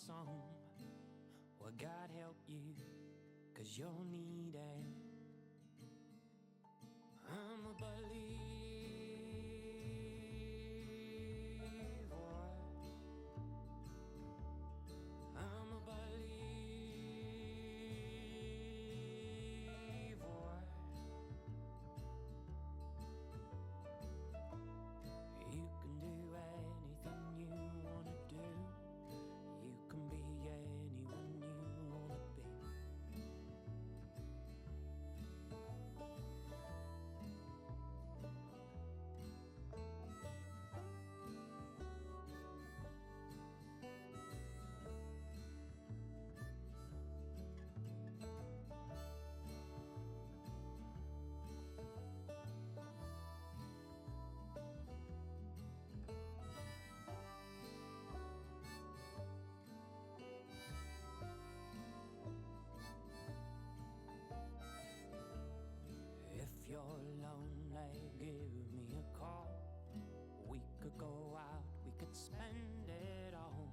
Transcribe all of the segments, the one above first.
song. Well, God help you, 'cause you'll need it. I'm a believer. I'm a believer. You can do anything you wanna do. You can be anyone you wanna be. If you're lonely, give me a call. We could go out, we could spend it all,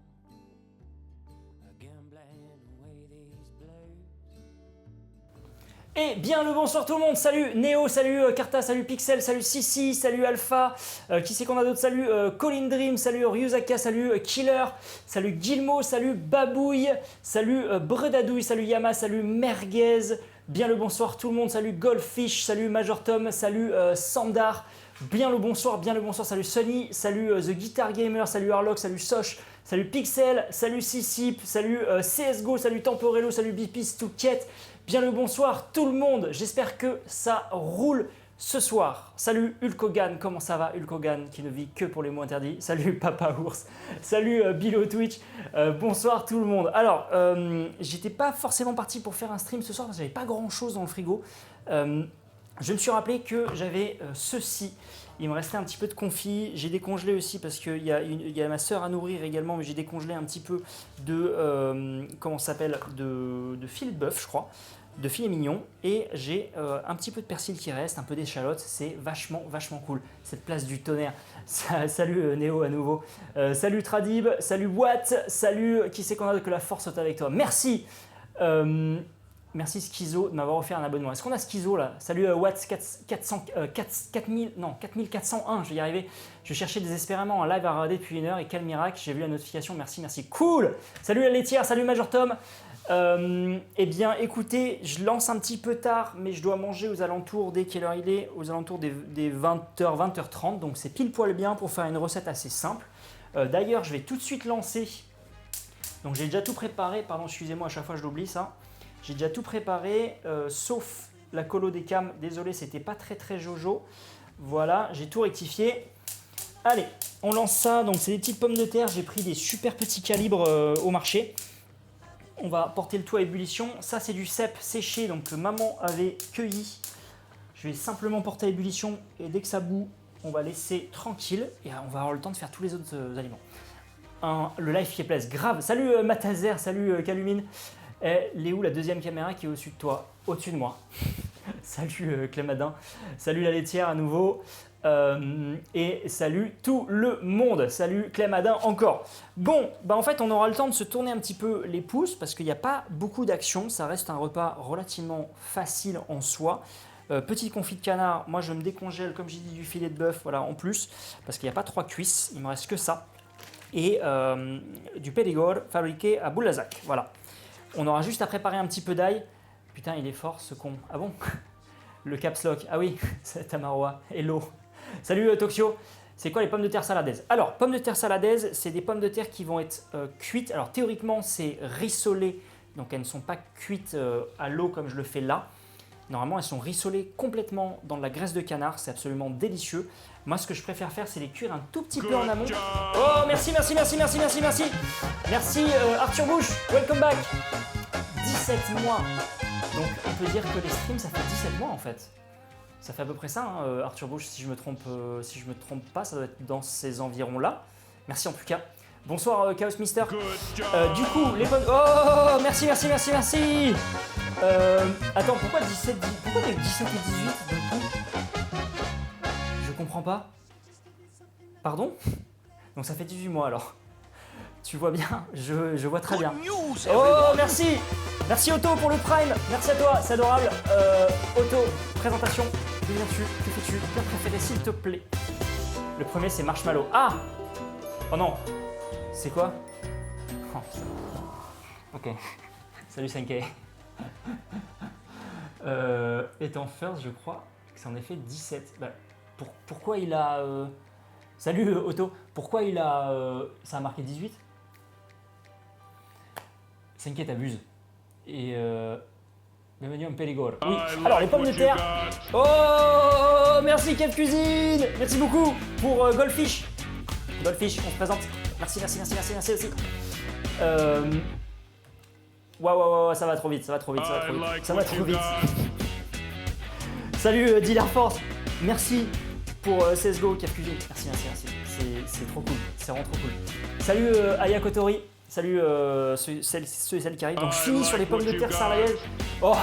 gambling away these blues. Et bien le bonsoir tout le monde, salut Néo, salut Karta, salut Pixel, salut Sissi, salut Alpha, qui c'est qu'on a d'autre, salut Colin Dream, salut Ryuzaka, salut Killer, salut Gilmo, salut Babouille, salut Bredadouille, salut Yama, salut Merguez, bien le bonsoir tout le monde, salut Goldfish, salut Major Tom, salut Sandar, bien le bonsoir, salut Sunny, salut The Guitar Gamer, salut Harlock, salut Soch, salut Pixel, salut Sissip, salut CSGO, salut Temporello, salut Bipis, Touquette. Bien le bonsoir tout le monde, j'espère que ça roule ce soir. Salut Hulk Hogan, comment ça va Hulk Hogan qui ne vit que pour les mots interdits. Salut Papa Ours, salut Bilo Twitch, bonsoir tout le monde. Alors, j'étais pas forcément parti pour faire un stream ce soir parce que j'avais pas grand chose dans le frigo. Je me suis rappelé que j'avais ceci. Il me restait un petit peu de confit. J'ai décongelé aussi parce qu'il y a ma soeur à nourrir également, mais j'ai décongelé un petit peu de comment ça s'appelle, de filet de bœuf, je crois, de filet mignon. Et j'ai un petit peu de persil qui reste, un peu d'échalote. C'est vachement cool. Cette place du tonnerre. Salut Néo à nouveau. Salut Tradib. Salut Watt. Salut qui c'est qu'on a que la force soit avec toi. Merci. Merci Schizo de m'avoir offert un abonnement. Est-ce qu'on a Schizo là? Salut Watts 4401, je vais y arriver. Je cherchais désespérément un live à regarder depuis 1 heure et quel miracle, j'ai vu la notification, merci. Cool. Salut la laitière, salut Major Tom. Eh bien écoutez, je lance un petit peu tard, mais je dois manger aux alentours, dès quelle heure il est, aux alentours des 20h, 20h30. Donc c'est pile poil bien pour faire une recette assez simple. D'ailleurs, je vais tout de suite lancer. Donc j'ai déjà tout préparé, pardon, excusez-moi, à chaque fois je l'oublie ça. J'ai déjà tout préparé, sauf la colo des cams. Désolé, c'était pas très jojo. Voilà, j'ai tout rectifié. Allez, on lance ça. Donc, c'est des petites pommes de terre. J'ai pris des super petits calibres au marché. On va porter le tout à ébullition. Ça, c'est du cèpe séché, donc que maman avait cueilli. Je vais simplement porter à ébullition et dès que ça bout, on va laisser tranquille et on va avoir le temps de faire tous les autres aliments. Le live qui plaise, grave. Salut Matazer, salut Calumine. Elle est où la deuxième caméra qui est au-dessus de toi? Au-dessus de moi. Salut Clémadin. Salut la laitière à nouveau. Et salut tout le monde. Salut Clémadin encore. Bon, bah en fait on aura le temps de se tourner un petit peu les pouces parce qu'il n'y a pas beaucoup d'action. Ça reste un repas relativement facile en soi. Petit confit de canard, moi je me décongèle comme j'ai dit du filet de bœuf, voilà en plus, parce qu'il n'y a pas 3 cuisses, il me reste que ça. Et du Périgord fabriqué à Boulazac, voilà. On aura juste à préparer un petit peu d'ail. Putain, il est fort ce con. Ah bon? Le caps lock. Ah oui, c'est Tamaroa. Hello. Salut Toxio. C'est quoi les pommes de terre saladaises? Alors, pommes de terre saladaises, c'est des pommes de terre qui vont être cuites. Alors, théoriquement, c'est rissolé. Donc, elles ne sont pas cuites à l'eau comme je le fais là. Normalement, elles sont rissolées complètement dans de la graisse de canard. C'est absolument délicieux. Moi, ce que je préfère faire, c'est les cuire un tout petit peu en amont. Oh, merci. Merci Arthur Bush, welcome back. 17 mois. Donc, on peut dire que les streams, ça fait 17 mois en fait. Ça fait à peu près ça, hein, Arthur Bush, si je me trompe pas, ça doit être dans ces environs-là. Merci en tout cas. Bonsoir Chaos Mister. Du coup, les pommes... Oh, merci. Attends, pourquoi 17 et 18 d'un coup? Je comprends pas. Pardon? Donc ça fait 18 mois alors. Tu vois bien, je vois très bien. Good news, Oh, everyone. merci. Merci Otto pour le Prime. Merci à toi, c'est adorable. Otto, présentation. Que viens-tu? Que fais-tu? Bien préféré, s'il te plaît. Le premier, c'est Marshmallow. Ah! Oh non. C'est quoi? Oh, putain. Ok. Salut 5K. Étant first, je crois que c'est en effet 17. Bah, pourquoi il a... Salut Otto. Pourquoi il a... ça a marqué 18? 5K, t'abuses. Et... bienvenue en Périgord. Oui. Alors, les pommes de terre. Oh, merci Kev Cuisine. Merci beaucoup pour Goldfish. Goldfish, on se présente. Merci aussi. Waouh, ça va trop vite. Ça va trop vite. Salut Dealer Force. Merci pour CSGO, Kev Cuisine. Merci. C'est trop cool. C'est vraiment trop cool. Salut Aya Kotori. Salut ceux et celles qui arrivent. Donc je finis sur les pommes de terre sarlayaises. Oh.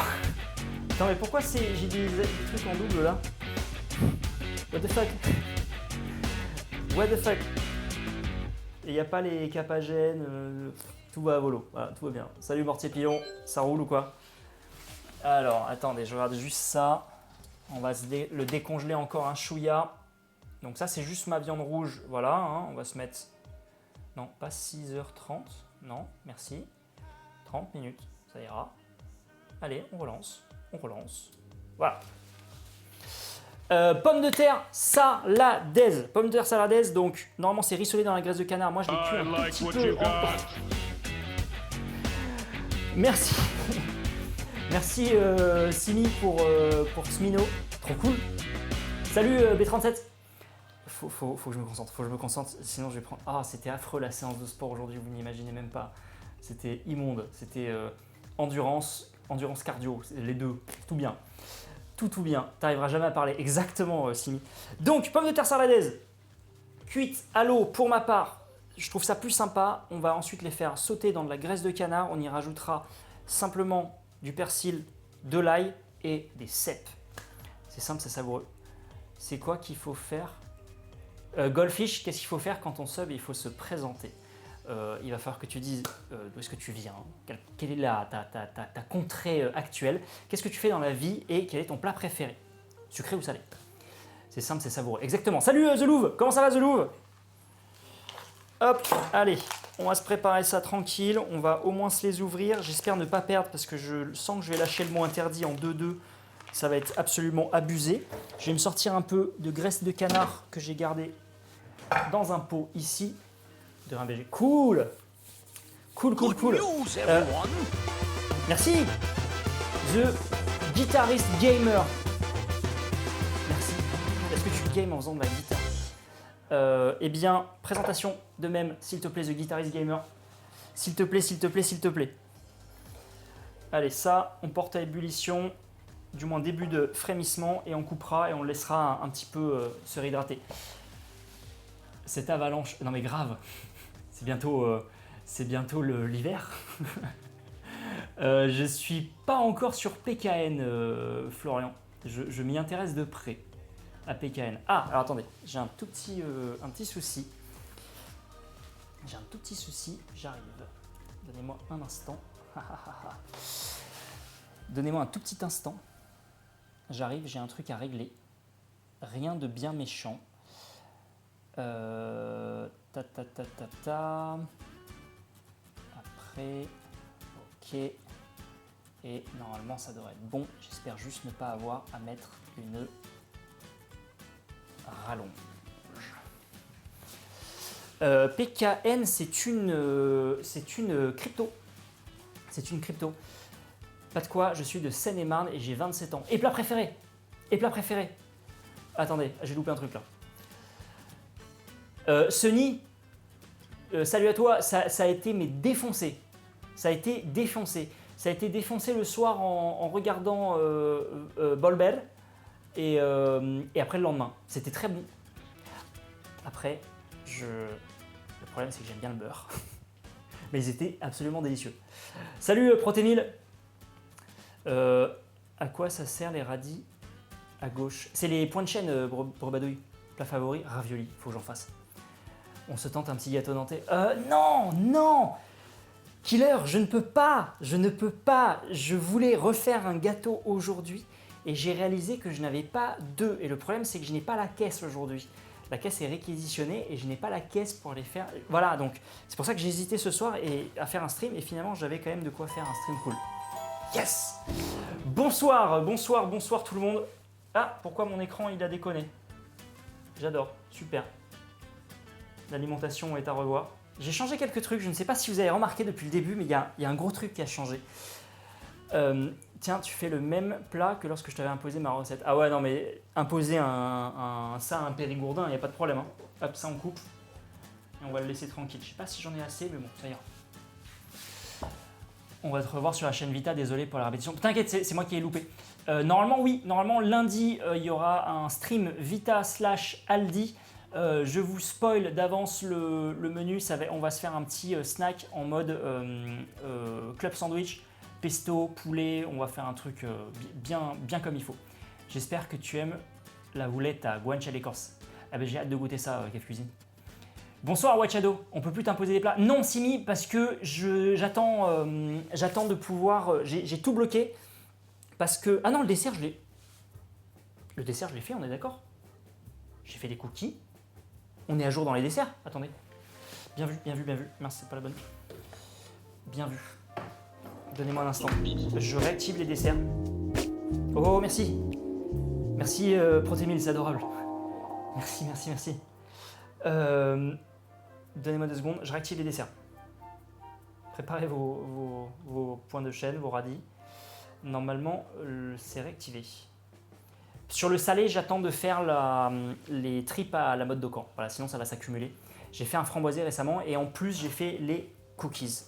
Attends, mais pourquoi j'ai des trucs en double là? What the fuck? Et il n'y a pas les capagènes, tout va à volo, voilà, tout va bien. Salut Mortier Pilon, ça roule ou quoi? Alors, attendez, je regarde juste ça. On va le décongeler encore un chouïa. Donc ça, c'est juste ma viande rouge, voilà, hein, on va se mettre... Non, pas 6h30, non, merci. 30 minutes, ça ira. Allez, on relance. Voilà. Pommes de terre saladaise. Pommes de terre saladaise, donc normalement c'est rissolé dans la graisse de canard. Moi je l'ai cuit un petit peu en... Merci. Merci Simi pour Smino. Trop cool. Salut B37. Faut que je me concentre, sinon je vais prendre... Ah, c'était affreux la séance de sport aujourd'hui, vous n'imaginez même pas. C'était immonde, c'était endurance cardio, les deux, tout bien. Tout bien, t'arriveras jamais à parler exactement Simi. Donc, pommes de terre saladaise, cuites à l'eau pour ma part, je trouve ça plus sympa. On va ensuite les faire sauter dans de la graisse de canard, on y rajoutera simplement du persil, de l'ail et des cèpes. C'est simple, c'est savoureux. C'est quoi qu'il faut faire? Goldfish, qu'est-ce qu'il faut faire quand on sub? Il faut se présenter. Il va falloir que tu dises d'où est-ce que tu viens, quelle est ta contrée actuelle, qu'est-ce que tu fais dans la vie et quel est ton plat préféré, sucré ou salé. C'est simple, c'est savoureux. Exactement. Salut The Louvre, comment ça va The Louvre? Hop, allez, on va se préparer ça tranquille, on va au moins se les ouvrir. J'espère ne pas perdre parce que je sens que je vais lâcher le mot interdit en 2-2. Ça va être absolument abusé. Je vais me sortir un peu de graisse de canard que j'ai gardé dans un pot ici. De un BG. Cool. Good news, everyone. Merci. The Guitarist Gamer. Merci. Est-ce que tu games en faisant de la guitare? Eh bien, présentation de même, s'il te plaît, The Guitarist Gamer. S'il te plaît. Allez, ça, on porte à ébullition, du moins début de frémissement, et on coupera et on laissera un petit peu se réhydrater. Cette avalanche, non mais grave. C'est bientôt l'hiver. Je suis pas encore sur PKN, Florian. Je m'y intéresse de près à PKN. Ah, alors attendez, j'ai un petit souci. J'arrive. Donnez-moi un instant. Donnez-moi un tout petit instant. J'arrive, j'ai un truc à régler. Rien de bien méchant. Après, ok. Et normalement ça devrait être bon. J'espère juste ne pas avoir à mettre une rallonge. PKN, c'est une crypto. C'est une crypto. Pas de quoi, je suis de Seine-et-Marne et j'ai 27 ans. Et plat préféré. Attendez, j'ai loupé un truc là. Sunny, salut à toi, ça a été défoncé. Ça a été défoncé le soir en regardant Bolbel et après le lendemain. C'était très bon. Après, le problème c'est que j'aime bien le beurre. Mais ils étaient absolument délicieux. Salut Protémil. À quoi ça sert les radis à gauche? C'est les points de chaîne, Brebadouille. Plat favori, ravioli, faut que j'en fasse. On se tente un petit gâteau nantais. Non, non Killer, je ne peux pas, je ne peux pas. Je voulais refaire un gâteau aujourd'hui et j'ai réalisé que je n'avais pas d'œufs. Et le problème, c'est que je n'ai pas la caisse aujourd'hui. La caisse est réquisitionnée et je n'ai pas la caisse pour les faire. Voilà, donc c'est pour ça que j'ai hésité ce soir à faire un stream et finalement, j'avais quand même de quoi faire un stream cool. Yes! Bonsoir, bonsoir, bonsoir tout le monde. Ah, pourquoi mon écran il a déconné? J'adore, super. L'alimentation est à revoir. J'ai changé quelques trucs, je ne sais pas si vous avez remarqué depuis le début, mais il y a un gros truc qui a changé. Tiens, tu fais le même plat que lorsque je t'avais imposé ma recette. Ah ouais, non mais imposer ça à un périgourdin, il n'y a pas de problème. Hein. Hop, ça on coupe et on va le laisser tranquille. Je sais pas si j'en ai assez, mais bon, ça ira. On va te revoir sur la chaîne Vita, désolé pour la répétition. T'inquiète, c'est moi qui ai loupé. Normalement, oui, normalement lundi, il y aura un stream Vita / Aldi. Je vous spoil d'avance le menu, on va se faire un petit snack en mode club sandwich, pesto, poulet, on va faire un truc bien comme il faut. J'espère que tu aimes la boulette à guanciale écorce. Ah ben j'ai hâte de goûter ça, Kev Cuisine. Bonsoir Wachado, on peut plus t'imposer des plats? Non Simi, parce que j'attends de pouvoir, j'ai tout bloqué, parce que, ah non le dessert je l'ai fait, on est d'accord? J'ai fait des cookies. On est à jour dans les desserts. Attendez. Bien vu, bien vu, bien vu. Mince, c'est pas la bonne. Bien vu. Donnez-moi un instant. Je réactive les desserts. Oh, merci. Merci, Protémil, c'est adorable. Merci, merci, merci. Donnez-moi 2 secondes. Je réactive les desserts. Préparez vos points de chaîne, vos radis. Normalement, c'est réactivé. Sur le salé, j'attends de faire les tripes à la mode d'Ocan. Voilà, sinon ça va s'accumuler. J'ai fait un framboisé récemment et en plus j'ai fait les cookies.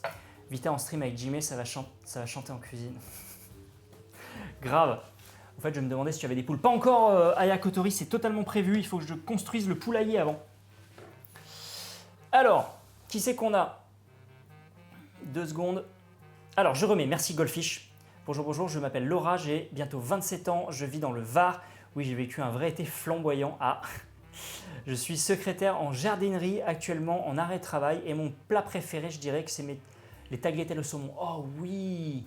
Vita en stream avec Jimmy, ça va chanter en cuisine. Grave. En fait, je me demandais si tu avais des poules. Pas encore Aya Kotori, c'est totalement prévu. Il faut que je construise le poulailler avant. Alors, qui c'est qu'on a? 2 secondes. Alors, je remets. Merci Goldfish. Bonjour, bonjour, je m'appelle Laura, j'ai bientôt 27 ans, je vis dans le Var. Oui, j'ai vécu un vrai été flamboyant. Ah, je suis secrétaire en jardinerie, actuellement en arrêt de travail. Et mon plat préféré, je dirais que c'est les tagliatelles au saumon. Oh oui!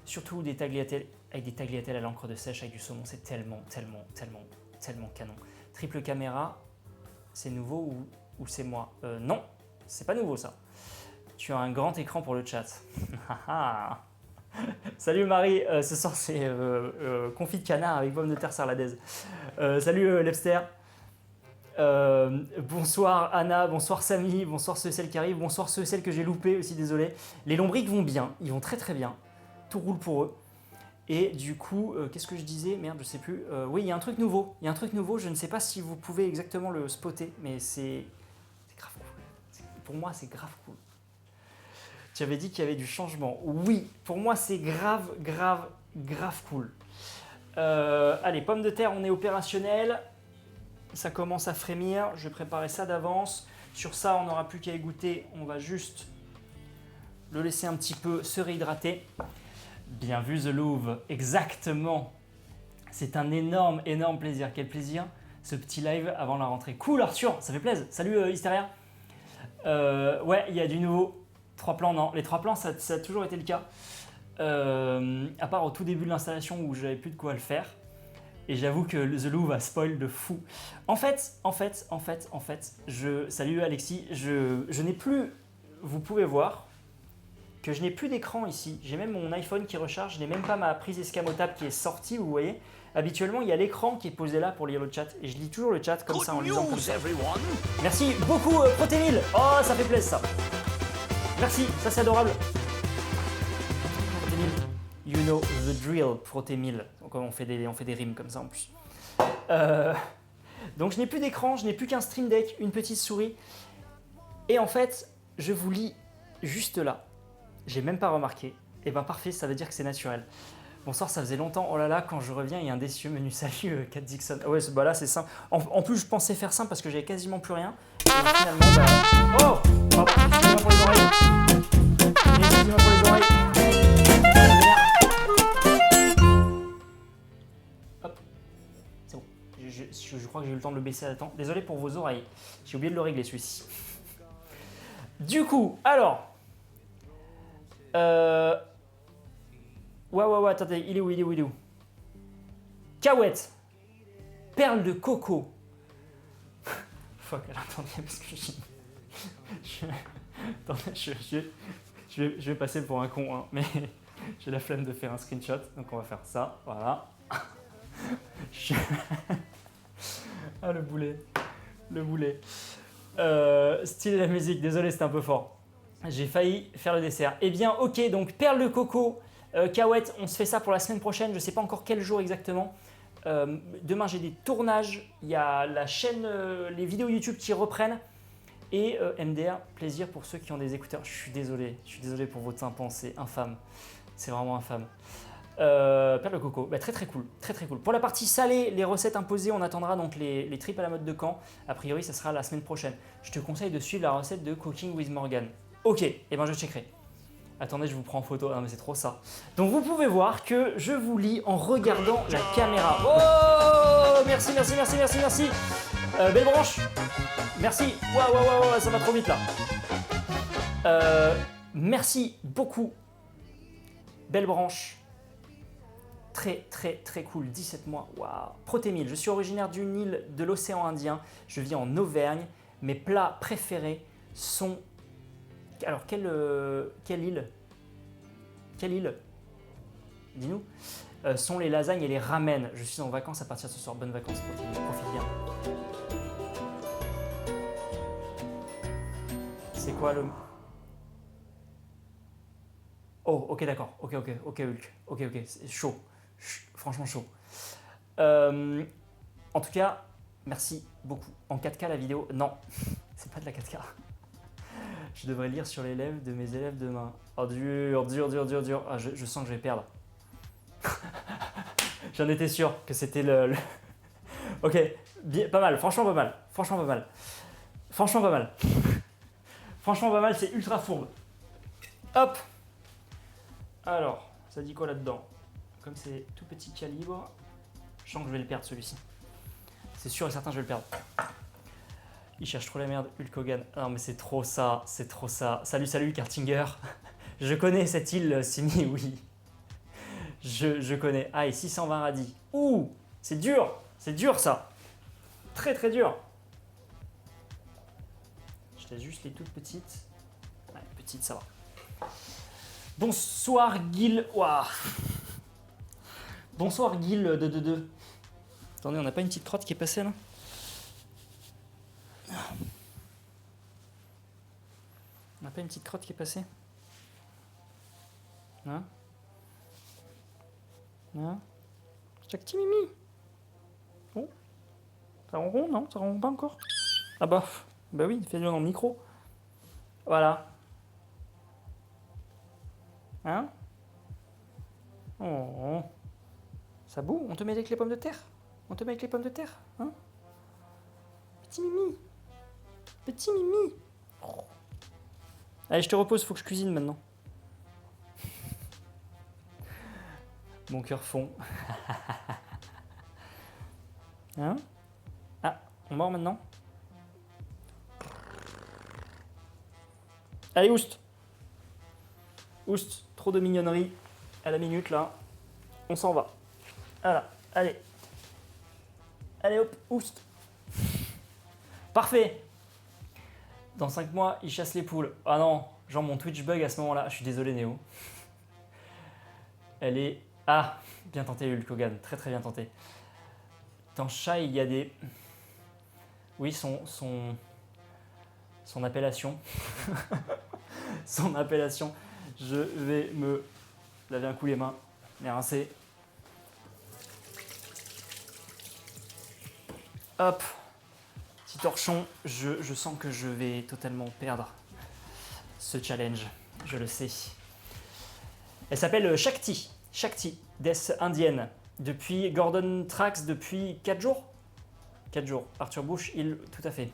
Surtout des tagliatelles avec des tagliatelles à l'encre de sèche avec du saumon, c'est tellement canon. Triple caméra, c'est nouveau ou c'est moi? Non, c'est pas nouveau ça. Tu as un grand écran pour le chat. Salut Marie, ce soir c'est confit de canard avec pommes de terre sarladaise. Salut Lepster. Bonsoir Anna, bonsoir Samy, bonsoir ceux et celles qui arrivent, bonsoir ceux et celles que j'ai loupés aussi, désolé. Les lombrics vont bien, ils vont très bien, tout roule pour eux. Et du coup, qu'est-ce que je disais? Merde, je sais plus. Oui, il y a un truc nouveau, je ne sais pas si vous pouvez exactement le spotter, mais c'est grave cool. Pour moi, c'est grave cool. Tu avais dit qu'il y avait du changement. Oui, pour moi, c'est grave cool. Allez, pommes de terre, on est opérationnel. Ça commence à frémir. Je vais préparer ça d'avance. Sur ça, on n'aura plus qu'à égoutter. On va juste le laisser un petit peu se réhydrater. Bien vu, The Louvre. Exactement. C'est un énorme plaisir. Quel plaisir, ce petit live avant la rentrée. Cool, Arthur, ça fait plaisir. Salut, Hysteria. Ouais, il y a du nouveau. 3 plans, non. Les 3 plans, ça a toujours été le cas. À part au tout début de l'installation où j'avais plus de quoi le faire. Et j'avoue que The Louvre va spoil de fou. En fait, salut Alexis, je n'ai plus, vous pouvez voir que je n'ai plus d'écran ici. J'ai même mon iPhone qui recharge, je n'ai même pas ma prise escamotable qui est sortie, vous voyez. Habituellement, il y a l'écran qui est posé là pour lire le chat. Et je lis toujours le chat comme ça en lisant comme ça. Merci beaucoup, Protémil. Oh, ça fait plaisir ça. Merci, ça c'est adorable. Protémil, you know the drill, Protémil. Donc on fait des rimes comme ça en plus. Donc je n'ai plus d'écran, je n'ai plus qu'un stream deck, une petite souris. Et en fait, je vous lis juste là. J'ai même pas remarqué. Et ben parfait, ça veut dire que c'est naturel. Bonsoir, ça faisait longtemps. Oh là là, quand je reviens, il y a un délicieux menu. Salut, Kat Dixon. Ah ouais, bah là c'est simple. En plus, je pensais faire simple parce que j'avais quasiment plus rien. Et finalement, bah... Oh, pardon, excusez-moi pour les oreilles. Excusez-moi pour les oreilles. Hop, c'est bon. je crois que j'ai eu le temps de le baisser à temps. Désolé pour vos oreilles. J'ai oublié de le régler celui-ci. Du coup, alors. Ouais, attendez, il est où? Cahuète. Perle de coco. Fuck, alors attendez, parce que attendez, je vais passer pour un con, hein, mais j'ai la flemme de faire un screenshot, donc on va faire ça, voilà. Ah, le boulet. Style la musique, désolé, c'était un peu fort. J'ai failli faire le dessert. Eh bien, ok, donc perle de coco, cahuète, on se fait ça pour la semaine prochaine, je sais pas encore quel jour exactement. Demain, j'ai des tournages, il y a la chaîne, les vidéos YouTube qui reprennent. Et MDR, plaisir pour ceux qui ont des écouteurs. Je suis désolé pour votre tympan, c'est infâme. C'est vraiment infâme. Perle de coco, bah, très cool. Pour la partie salée, les recettes imposées, on attendra donc les tripes à la mode de Caen. A priori, ça sera la semaine prochaine. Je te conseille de suivre la recette de Cooking with Morgan. Ok, et ben je checkerai. Attendez, je vous prends en photo. Non mais c'est trop ça. Donc vous pouvez voir que je vous lis en regardant la caméra. Oh, merci. Belle branche. Merci. Waouh, ça va trop vite là. Merci beaucoup. Belle branche. Très cool. 17 mois. Waouh. Protémil. Je suis originaire d'une île de l'océan Indien. Je vis en Auvergne. Mes plats préférés sont. Alors, quelle île? Dis-nous. Sont les lasagnes et les ramen. Je suis en vacances à partir de ce soir. Bonnes vacances, profite bien. C'est quoi le... Oh, ok, d'accord. Ok, Hulk. Ok, c'est chaud. Franchement chaud. En tout cas, merci beaucoup. En 4K la vidéo, non, c'est pas de la 4K. Je devrais lire sur les lèvres de mes élèves demain. Oh, dur. Ah, je sens que je vais perdre. J'en étais sûr que c'était le... Ok, bien, pas mal. Franchement pas mal, c'est ultra fourbe. Hop. Alors, ça dit quoi là-dedans? Comme c'est tout petit calibre, je sens que je vais le perdre celui-ci. C'est sûr et certain que je vais le perdre. Il cherche trop la merde, Hulk Hogan. Non mais c'est trop ça. Salut Kartinger. Je connais cette île, Simi, oui. Je connais. Ah, et 620 radis. Ouh, c'est dur ça. Très dur. Je laisse juste les toutes petites. Ouais, petites, ça va. Bonsoir Guil. Ouah. Bonsoir Guil de. Attendez, on n'a pas une petite crotte qui est passée là? On n'a pas une petite crotte qui est passée? Hein? Chaque petit mimi. Oh. Ça ronronne, non? Ça ronronne pas encore? Ah bah oui, fais-le dans le micro. Voilà. Hein? Oh. Ça boue? On te met avec les pommes de terre? Hein? Petit mimi. Oh. Allez, je te repose, faut que je cuisine maintenant. Mon cœur fond. Hein? Ah, on mord maintenant? Allez, oust, trop de mignonnerie à la minute là. On s'en va. Voilà, allez. Allez hop, oust. Parfait. Dans 5 mois, il chasse les poules. Ah non, genre mon Twitch bug à ce moment-là. Je suis désolé Néo. Elle est... Ah, bien tenté Hulk Hogan, très bien tenté. Dans chat, il y a des... Oui, son appellation. Son appellation. Je vais me laver un coup les mains, les rincer. Hop, petit torchon. Je sens que je vais totalement perdre ce challenge, je le sais. Elle s'appelle Shakti, death indienne. Depuis Gordon Trax, depuis 4 jours. 4 jours. Arthur Bush, tout à fait.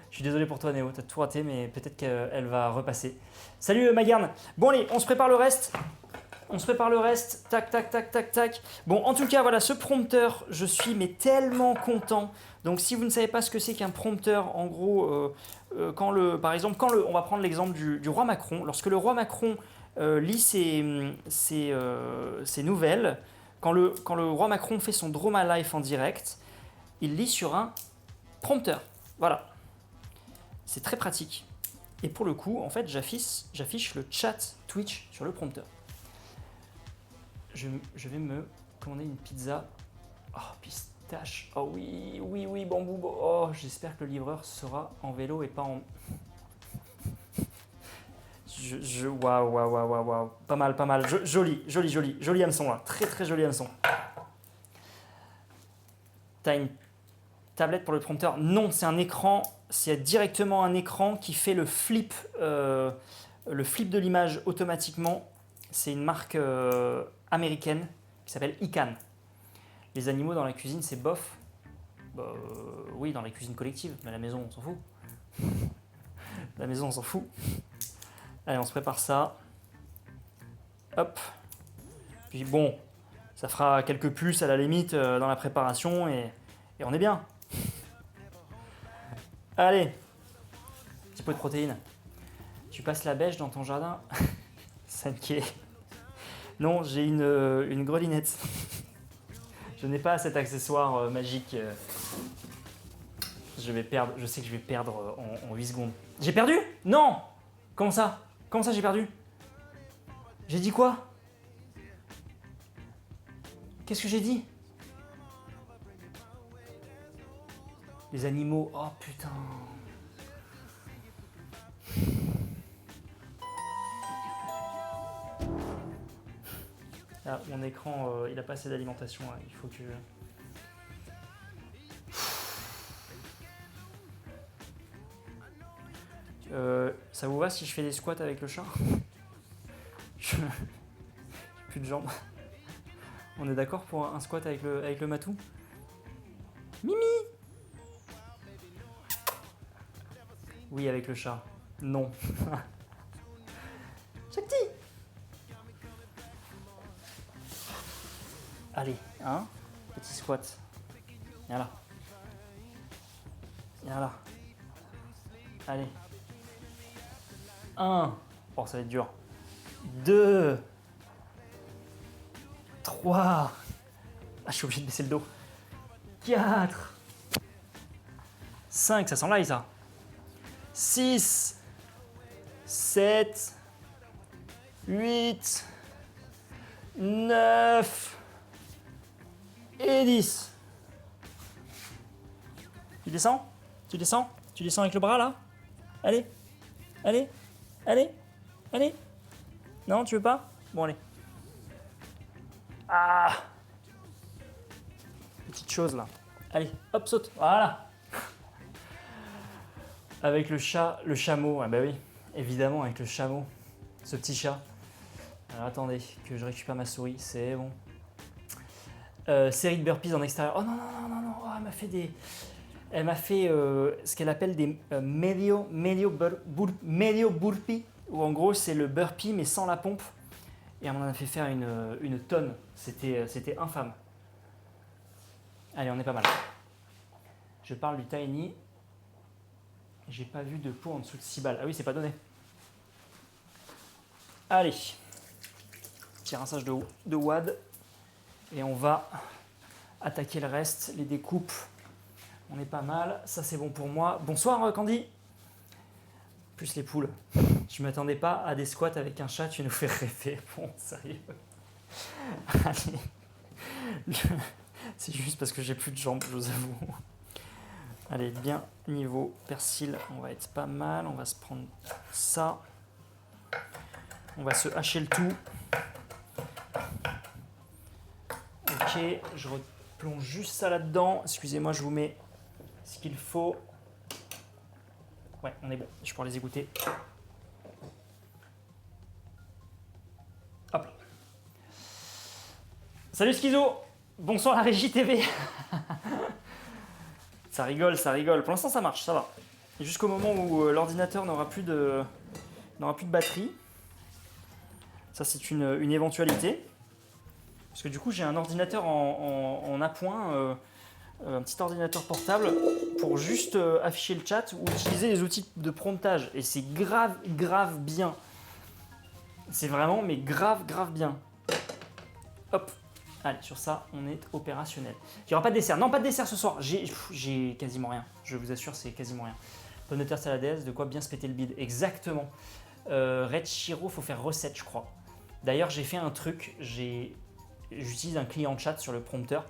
Je suis désolé pour toi Néo, t'as tout raté, mais peut-être qu'elle va repasser. Salut Magarn. Bon allez, on se prépare le reste. On se prépare le reste. Tac, tac, tac, tac, tac. Bon, en tout cas, voilà, ce prompteur, je suis mais tellement content. Donc, si vous ne savez pas ce que c'est qu'un prompteur, en gros, par exemple, on va prendre l'exemple du roi Macron. Lorsque le roi Macron lit ses nouvelles, quand le roi Macron fait son Drama Life en direct, il lit sur un prompteur. Voilà. C'est très pratique. Et pour le coup, en fait, j'affiche le chat Twitch sur le prompteur. Je vais me commander une pizza. Oh, pistache. Oh oui, oui, oui, bambou. Oh, j'espère que le livreur sera en vélo et pas en... Waouh, waouh, waouh, waouh, waouh. Pas mal, pas mal. Joli, joli, joli. Joli hameçon, là. Très, très joli hameçon. T'as une tablette pour le prompteur? Non, c'est un écran. C'est directement un écran qui fait le flip de l'image automatiquement. C'est une marque américaine qui s'appelle Ican. Les animaux dans la cuisine, c'est bof. Oui, dans la cuisine collective, mais à la maison, on s'en fout. La maison, on s'en fout. Allez, on se prépare ça. Hop. Puis bon, ça fera quelques puces à la limite dans la préparation et on est bien. Allez. Petit peu de protéines. Tu passes la bêche dans ton jardin? Sanké. Non, j'ai une grelinette. Je n'ai pas cet accessoire magique. Je sais que je vais perdre en 8 secondes. J'ai perdu? Non! Comment ça? Comment ça j'ai perdu? J'ai dit quoi? Qu'est-ce que j'ai dit? Les animaux. Oh putain. Ah, mon écran, il a pas assez d'alimentation. Hein. Il faut que... ça vous va si je fais des squats avec le chat? J'ai plus de jambes. On est d'accord pour un squat avec le matou? Mimi! Oui, avec le chat. Non. Shakti! Allez, hein? Petit squat. Viens là. Viens là. Allez. 1. Oh, ça va être dur. 2. 3. Ah, je suis obligé de baisser le dos. 4. 5. Ça sent l'ail, ça. 6. 7. 8. 9. Et 10. Tu descends? Tu descends? Tu descends avec le bras, là? Allez. Allez. Allez. Allez. Non, tu veux pas? Bon, allez. Ah! Petite chose, là. Allez, hop, saute. Voilà. Avec le chat, le chameau. Ah bah oui, évidemment, avec le chameau. Ce petit chat. Alors, attendez, que je récupère ma souris. C'est bon. Série de burpees en extérieur. Oh non, non, non, non, non. Oh, elle m'a fait ce qu'elle appelle des medio burpee, où en gros c'est le burpee mais sans la pompe. Et elle m'en a fait faire une tonne. C'était infâme. Allez, on est pas mal. Je parle du tiny. J'ai pas vu de pot en dessous de 6 balles. Ah oui, c'est pas donné. Allez. Petit rinçage de WAD. Et on va attaquer le reste, les découpes. On est pas mal, ça c'est bon pour moi. Bonsoir Candy. Plus les poules. Je m'attendais pas à des squats avec un chat, tu nous fais rêver. Bon, sérieux. Allez. C'est juste parce que j'ai plus de jambes, je vous avoue. Allez, bien niveau persil, on va être pas mal. On va se prendre ça. On va se hacher le tout. Ok, je replonge juste ça là-dedans. Excusez-moi, je vous mets ce qu'il faut. Ouais, on est bon. Je pourrais les égoutter. Hop. Salut Schizo. Bonsoir la régie TV. Ça rigole, ça rigole. Pour l'instant, ça marche, ça va. Et jusqu'au moment où l'ordinateur n'aura plus de batterie. Ça, c'est une éventualité. Parce que du coup, j'ai un ordinateur en appoint, un petit ordinateur portable, pour juste afficher le chat ou utiliser les outils de promptage. Et c'est grave, grave bien. C'est vraiment, mais grave, grave bien. Hop. Allez, sur ça, on est opérationnel. Il n'y aura pas de dessert. Non, pas de dessert ce soir. J'ai quasiment rien. Je vous assure, c'est quasiment rien. Pomme de terre saladaise, de quoi bien se péter le bide. Exactement. Red Shiro, faut faire recette, je crois. D'ailleurs, j'ai fait un truc. J'utilise un client chat sur le prompteur.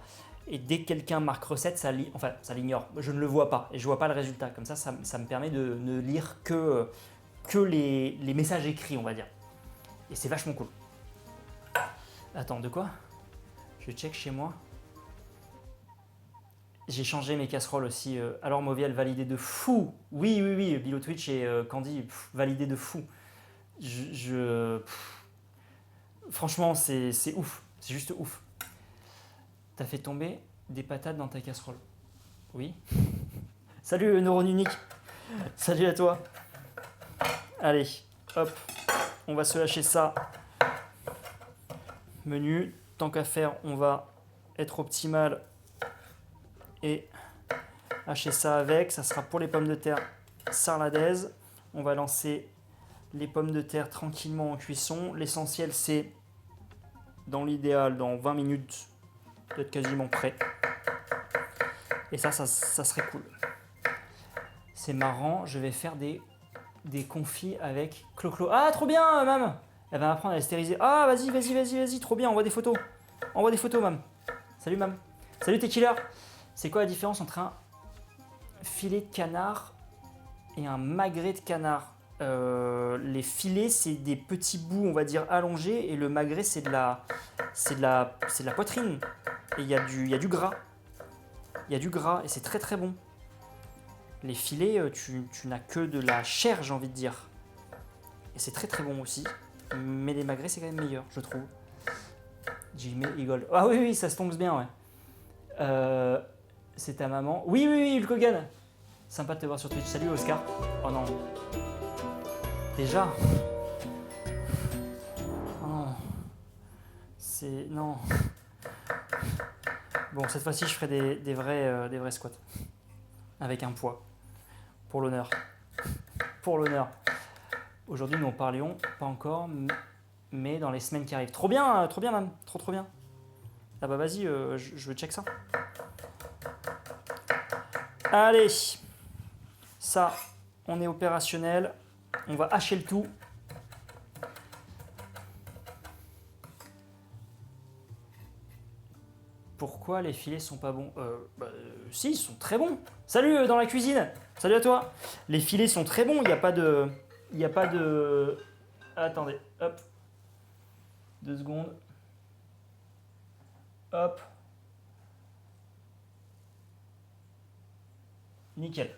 Et dès que quelqu'un marque recette, ça l'ignore. Je ne le vois pas et je ne vois pas le résultat. Comme ça me permet de ne lire que les messages écrits, on va dire. Et c'est vachement cool. Attends, de quoi? Je check chez moi. J'ai changé mes casseroles aussi. Alors Movial, validé de fou. Oui, Bilo Twitch et Candy, validé de fou. Franchement, c'est ouf. C'est juste ouf. T'as fait tomber des patates dans ta casserole. Oui. Salut Neurone Unique. Salut à toi. Allez, hop. On va se lâcher ça. Menu. Tant qu'à faire, on va être optimal et hacher ça avec. Ça sera pour les pommes de terre sarladaises. On va lancer les pommes de terre tranquillement en cuisson. L'essentiel, c'est, dans l'idéal, dans 20 minutes, d'être quasiment prêt. Et ça serait cool. C'est marrant, je vais faire des confits avec Clo-Clo. Ah, trop bien, Mam! Elle va m'apprendre à les stériliser. Ah, vas-y, trop bien, envoie des photos. Envoie des photos, Mam. Salut, Mam. Salut, tes killers. C'est quoi la différence entre un filet de canard et un magret de canard? Les filets, c'est des petits bouts, on va dire, allongés, et le magret, c'est de la poitrine. Et il y a du gras. Il y a du gras, et c'est très très bon. Les filets, tu n'as que de la chair, j'ai envie de dire. Et c'est très très bon aussi. Mais les magrets, c'est quand même meilleur, je trouve. Jimmy Eagle. Ah oui, ça se tombe bien, ouais. C'est ta maman. Oui, Hulk Hogan. Sympa de te voir sur Twitch. Salut, Oscar. Oh non. Déjà. Oh non. C'est... Non. Bon, cette fois-ci, je ferai des vrais squats. Avec un poids. Pour l'honneur. Pour l'honneur. Aujourd'hui, nous en parlions, pas encore, mais dans les semaines qui arrivent. Trop bien, Mam. Trop bien. Ah bah vas-y, je check ça. Allez. Ça, on est opérationnel. On va hacher le tout. Pourquoi les filets sont pas bons? Si, ils sont très bons. Salut dans la cuisine. Salut à toi. Les filets sont très bons. Il n'y a pas de... Attendez, hop. 2 secondes. Hop. Nickel.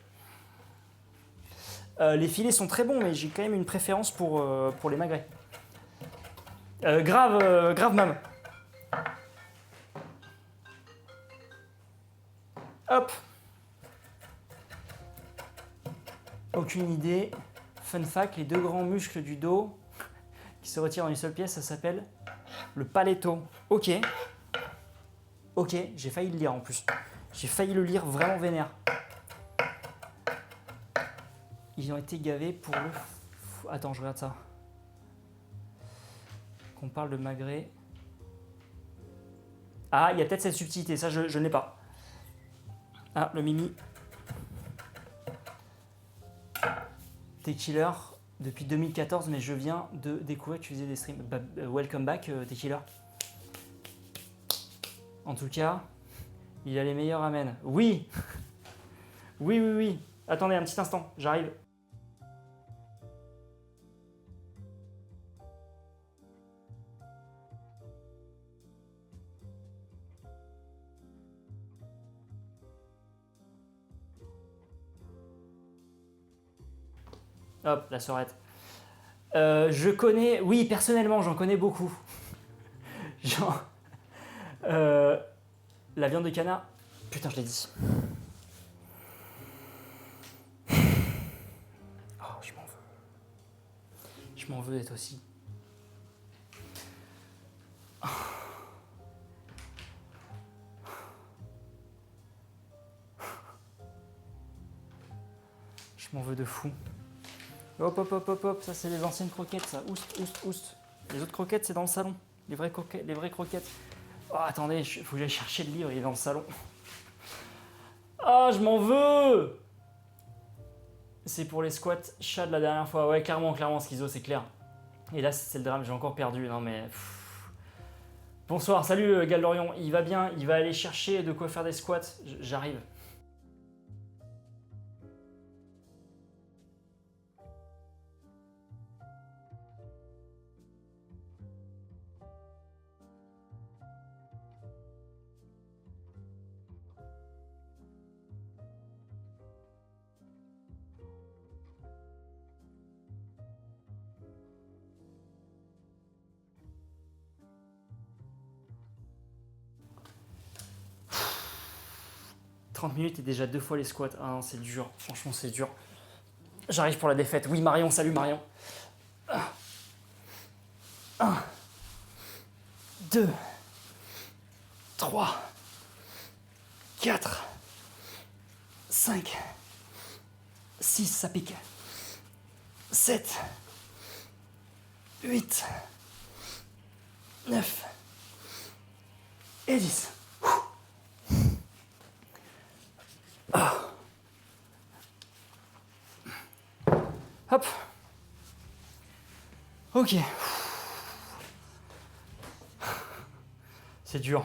Les filets sont très bons, mais j'ai quand même une préférence pour les magrets. Grave, Mam. Hop. Aucune idée. Fun fact, les 2 grands muscles du dos qui se retirent en une seule pièce, ça s'appelle le paletto. Ok, j'ai failli le lire en plus. J'ai failli le lire vraiment vénère. Ils ont été gavés pour le... Attends, je regarde ça. Qu'on parle de magret. Ah, il y a peut-être cette subtilité, ça je ne l'ai pas. Ah, le Mimi. T-Killer depuis 2014, mais je viens de découvrir que tu faisais des streams. Bah, welcome back, T-Killer. En tout cas, il a les meilleurs amens. Oui. Oui. Attendez un petit instant, j'arrive. Hop, la sœurette. Je connais... Oui, personnellement, j'en connais beaucoup. Genre... la viande de canard... Putain, je l'ai dit. Oh, je m'en veux. Je m'en veux d'être aussi. Je m'en veux de fou. Hop, hop, hop, hop, hop. Ça, c'est les anciennes croquettes, ça. Oust, oust, oust. Les autres croquettes, c'est dans le salon. Les vraies croquettes. Oh, attendez, il faut que j'aille chercher le livre, il est dans le salon. Ah, je m'en veux! C'est pour les squats chat de la dernière fois. Ouais, clairement, Schizo, c'est clair. Et là, c'est le drame, j'ai encore perdu. Non, mais... Bonsoir, salut Galorion. Il va bien, il va aller chercher de quoi faire des squats. J'arrive. « 30 minutes et déjà 2 fois les squats. Ah non, c'est dur. Franchement, c'est dur. J'arrive pour la défaite. Oui, Marion, salut Marion. 1, 2, 3, 4, 5, 6, ça pique. 7, 8, 9 et 10. Hop. Ok. C'est dur.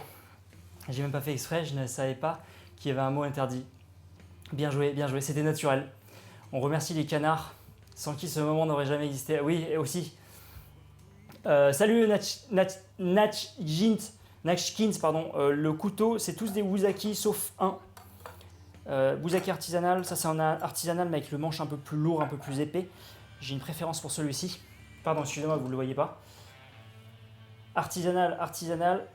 J'ai même pas fait exprès, je ne savais pas qu'il y avait un mot interdit. Bien joué, c'était naturel. On remercie les canards, sans qui ce moment n'aurait jamais existé. Oui, et aussi. Salut Natchkins, pardon. Le couteau, c'est tous des Wuzaki sauf un. Wuzaki artisanal, ça c'est un artisanal mais avec le manche un peu plus lourd, un peu plus épais. J'ai une préférence pour celui-ci. Pardon, excusez-moi, vous ne le voyez pas. Artisanal,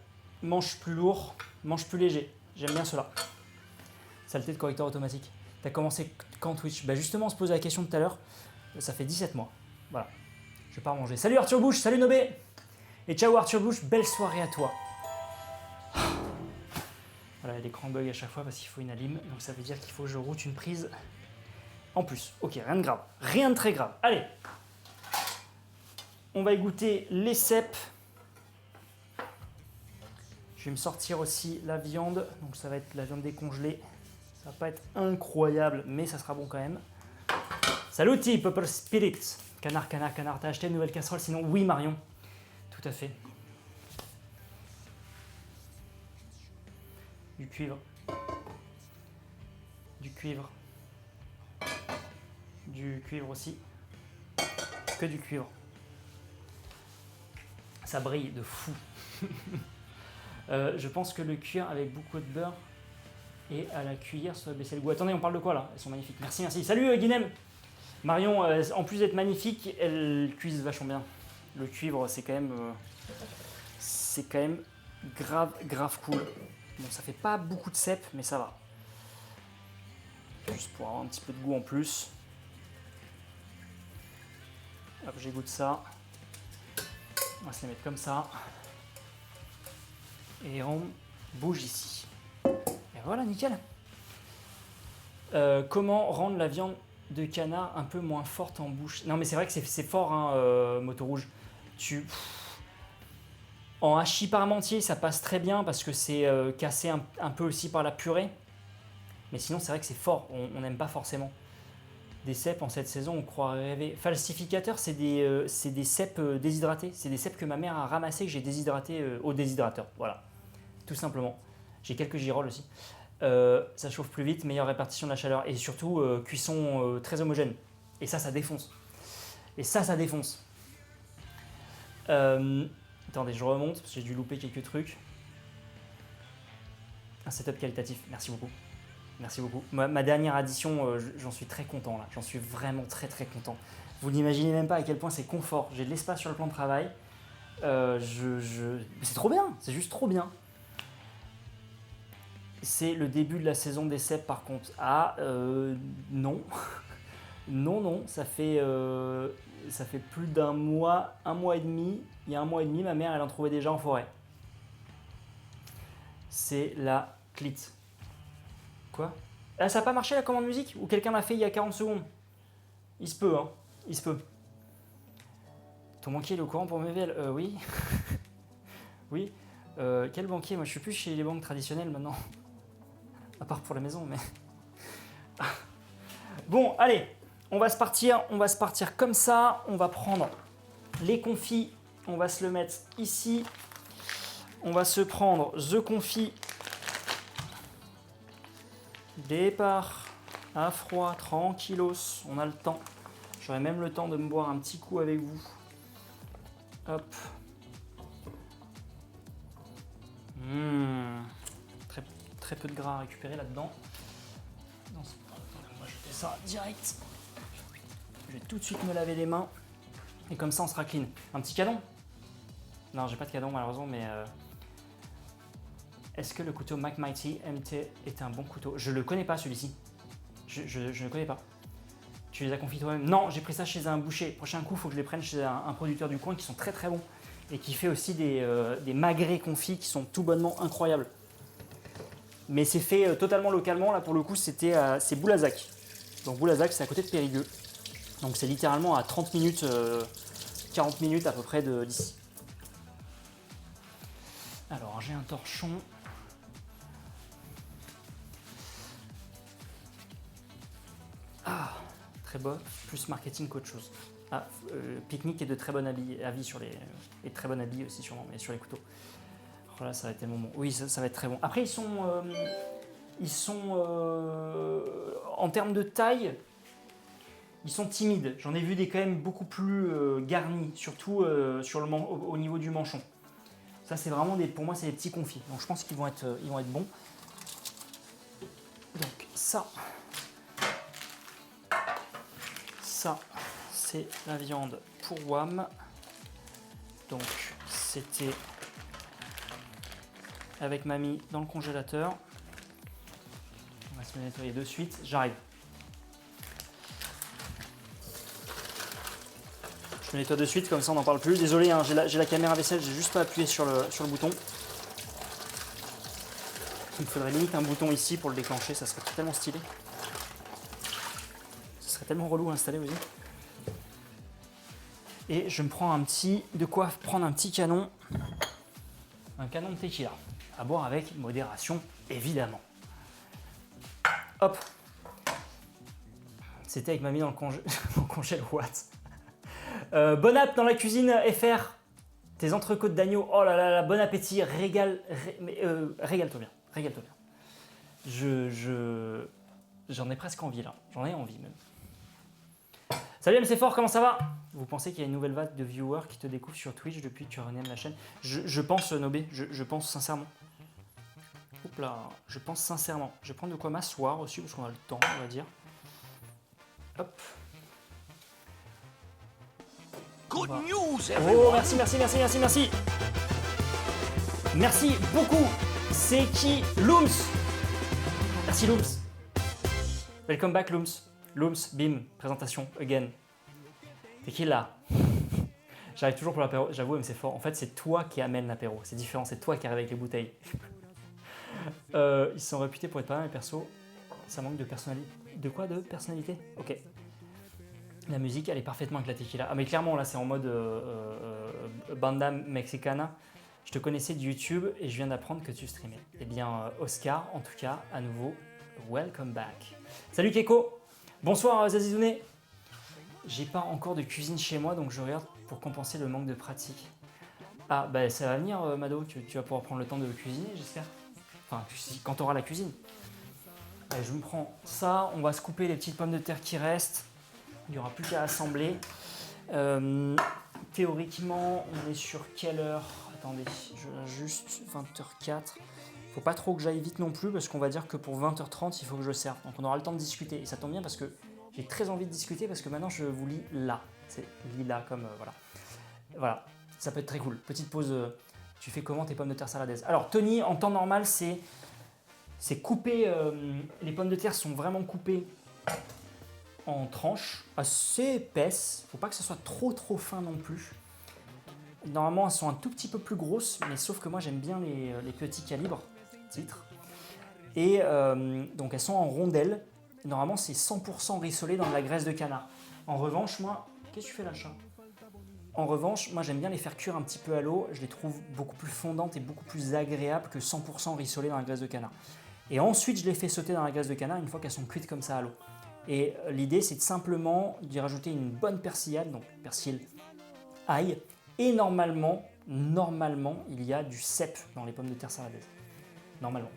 manche plus lourd, manche plus léger. J'aime bien cela. Saleté de correcteur automatique. T'as commencé quand Twitch? Bah justement, on se posait la question tout à l'heure. Ça fait 17 mois. Voilà. Je vais pas manger. Salut Arthur Bush, salut Nobé. Et ciao Arthur Bush, belle soirée à toi. Voilà, il y a des grands bugs à chaque fois parce qu'il faut une alim. Donc ça veut dire qu'il faut que je route une prise en plus. Ok, rien de grave. Rien de très grave. Allez. On va y goûter les cèpes. Je vais me sortir aussi la viande. Donc ça va être la viande décongelée. Ça va pas être incroyable, mais ça sera bon quand même. Saluti, Pepper Spirit. Canard. T'as acheté une nouvelle casserole? Sinon, oui Marion. Tout à fait. Du cuivre. Du cuivre aussi. Que du cuivre. Ça brille de fou. Je pense que le cuir avec beaucoup de beurre et à la cuillère ça va baisser le goût. Attendez, on parle de quoi là? Elles sont magnifiques. Merci. Salut Guinem. Marion, en plus d'être magnifique, elle cuise vachement bien. Le cuivre, c'est quand même grave cool. Bon, ça fait pas beaucoup de cèpes, mais ça va. Juste pour avoir un petit peu de goût en plus. Hop, j'égoutte ça. On va se les mettre comme ça. Et on bouge ici. Et voilà, nickel. Comment rendre la viande de canard un peu moins forte en bouche? Non, mais c'est vrai que c'est fort, hein, Moto Rouge. En hachis parmentier, ça passe très bien parce que c'est cassé un peu aussi par la purée. Mais sinon, c'est vrai que c'est fort. On n'aime pas forcément. Des cèpes en cette saison, on croirait rêver. Falsificateur, c'est des cèpes déshydratés. C'est des cèpes que ma mère a ramassés, que j'ai déshydratés au déshydrateur. Voilà, tout simplement. J'ai quelques girolles aussi. Ça chauffe plus vite, meilleure répartition de la chaleur. Et surtout, cuisson très homogène. Et ça défonce. Attendez, je remonte parce que j'ai dû louper quelques trucs. Un setup qualitatif, merci beaucoup. Ma dernière addition, j'en suis très content là. J'en suis vraiment très content. Vous n'imaginez même pas à quel point c'est confort. J'ai de l'espace sur le plan de travail. C'est trop bien, c'est juste trop bien. C'est le début de la saison des cèpes par contre. Non. non, ça fait plus d'un mois, un mois et demi. Il y a un mois et demi, ma mère, elle en trouvait déjà en forêt. C'est la clit. Quoi? Ah, ça n'a pas marché la commande musique? Ou quelqu'un l'a fait il y a 40 secondes? Il se peut, hein. Il se peut. Ton banquier est au courant pour MVL? Oui. Oui. Quel banquier? Moi, je suis plus chez les banques traditionnelles maintenant. À part pour la maison, mais... Bon, allez. On va se partir comme ça. On va prendre les confits. On va se le mettre ici. On va se prendre The Confit. Départ à froid, tranquillos. On a le temps. J'aurai même le temps de me boire un petit coup avec vous. Hop. Très, très peu de gras à récupérer là-dedans. On va jeter ça direct. Je vais tout de suite me laver les mains. Et comme ça, on sera clean. Un petit canon? Non, j'ai pas de canon malheureusement, mais... Est-ce que le couteau McMighty MT est un bon couteau? Je le connais pas celui-ci. Je ne connais pas. Tu les as confiés toi-même? Non, j'ai pris ça chez un boucher. Prochain coup, il faut que je les prenne chez un producteur du coin qui sont très très bons. Et qui fait aussi des magrets confits qui sont tout bonnement incroyables. Mais c'est fait totalement localement. Là, pour le coup, c'est Boulazac. Donc Boulazac, c'est à côté de Périgueux. Donc c'est littéralement à 30 minutes, 40 minutes à peu près d'ici. Alors, j'ai un torchon. Ah, très beau, plus marketing qu'autre chose. Ah, Pique-Nique est de très bon avis sur les... et très bon avis aussi sûrement, mais sur les couteaux. Oh là, ça va être tellement bon. Oui, ça va être très bon. Après, ils sont en termes de taille, ils sont timides. J'en ai vu des quand même beaucoup plus garnis, surtout au niveau du manchon. Ça, c'est vraiment pour moi, c'est des petits confits. Donc, je pense qu'ils vont être bons. Donc, ça, c'est la viande pour WAM. Donc, c'était avec mamie dans le congélateur. On va se le nettoyer de suite. J'arrive. Je me nettoie de suite, comme ça on n'en parle plus. Désolé, hein, j'ai la caméra vaisselle, j'ai juste pas appuyé sur le bouton. Il me faudrait limite un bouton ici pour le déclencher, ça serait tellement stylé. Ce serait tellement relou à installer aussi. Et je me prends de quoi prendre un petit canon. Un canon de tequila. À boire avec modération, évidemment. Hop. C'était avec mamie dans le congèle Watt. Bon app dans la cuisine FR. Tes entrecôtes d'agneau. Oh là là là, bon appétit. Régale-toi bien. Régale-toi bien. J'en ai presque envie là. J'en ai envie même. Salut MC Fort, comment ça va? Vous pensez qu'il y a une nouvelle vague de viewers qui te découvrent sur Twitch depuis que tu renaimes la chaîne? Je pense, Nobé, je pense sincèrement. Oups là, je pense sincèrement. Je vais prendre de quoi m'asseoir aussi parce qu'on a le temps, on va dire. Hop. Good news, Oh, everyone! merci. Merci beaucoup. C'est qui? Looms. Merci Looms. Welcome back Looms. Looms, bim, présentation, again. C'est qui là? J'arrive toujours pour l'apéro, j'avoue, mais c'est fort. En fait, c'est toi qui amène l'apéro. C'est différent, c'est toi qui arrive avec les bouteilles. Ils sont réputés pour être pas mal, perso. Ça manque de personnalité. De quoi? De personnalité? Ok. La musique, elle est parfaitement avec la tequila. Ah, mais clairement, là, c'est en mode banda mexicana. Je te connaissais de YouTube et je viens d'apprendre que tu streamais. Eh bien, Oscar, en tout cas, à nouveau, welcome back. Salut Keko. Bonsoir Zazizouné. J'ai pas encore de cuisine chez moi, donc je regarde pour compenser le manque de pratique. Ah, bah ça va venir, Mado. Tu vas pouvoir prendre le temps de cuisiner, j'espère. Enfin, quand tu auras la cuisine. Allez, je me prends ça. On va se couper les petites pommes de terre qui restent. Il n'y aura plus qu'à assembler. Théoriquement, on est sur quelle heure? Attendez, je juste 20h04. Faut pas trop que j'aille vite non plus parce qu'on va dire que pour 20h30, il faut que je serve. Donc on aura le temps de discuter. Et ça tombe bien parce que j'ai très envie de discuter parce que maintenant je vous lis là. C'est lila comme voilà. Voilà, ça peut être très cool. Petite pause. Tu fais comment tes pommes de terre saladaises? Alors Tony, en temps normal, c'est coupé. Les pommes de terre sont vraiment coupées en tranches assez épaisses. Faut pas que ce soit trop fin non plus. Normalement, elles sont un tout petit peu plus grosses, mais sauf que moi j'aime bien les petits calibres, titre. Et donc elles sont en rondelles. Normalement, c'est 100% rissolé dans de la graisse de canard. En revanche, moi... Qu'est-ce que tu fais là, chat? En revanche, moi j'aime bien les faire cuire un petit peu à l'eau. Je les trouve beaucoup plus fondantes et beaucoup plus agréables que 100% rissolées dans la graisse de canard. Et ensuite, je les fais sauter dans la graisse de canard une fois qu'elles sont cuites comme ça à l'eau. Et l'idée, c'est de simplement d'y rajouter une bonne persillade, donc persil, ail. Et normalement, il y a du cèpe dans les pommes de terre saladaises. Normalement.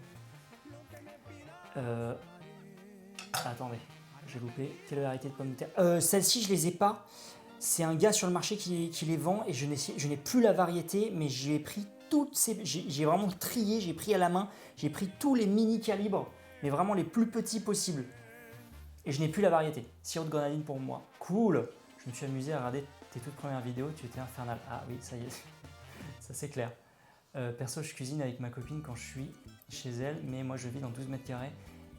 Attendez, j'ai loupé. Quelle variété de pommes de terre? Celles-ci, je les ai pas. C'est un gars sur le marché qui les vend et je n'ai plus la variété, mais j'ai pris toutes ces... J'ai vraiment trié, j'ai pris à la main, j'ai pris tous les mini calibres, mais vraiment les plus petits possibles. Et je n'ai plus la variété. Sirop de grenadine pour moi. Cool. Je me suis amusé à regarder tes toutes premières vidéos, tu étais infernal. Ah oui, ça y est, ça c'est clair. Perso, je cuisine avec ma copine quand je suis chez elle, mais moi je vis dans 12 mètres carrés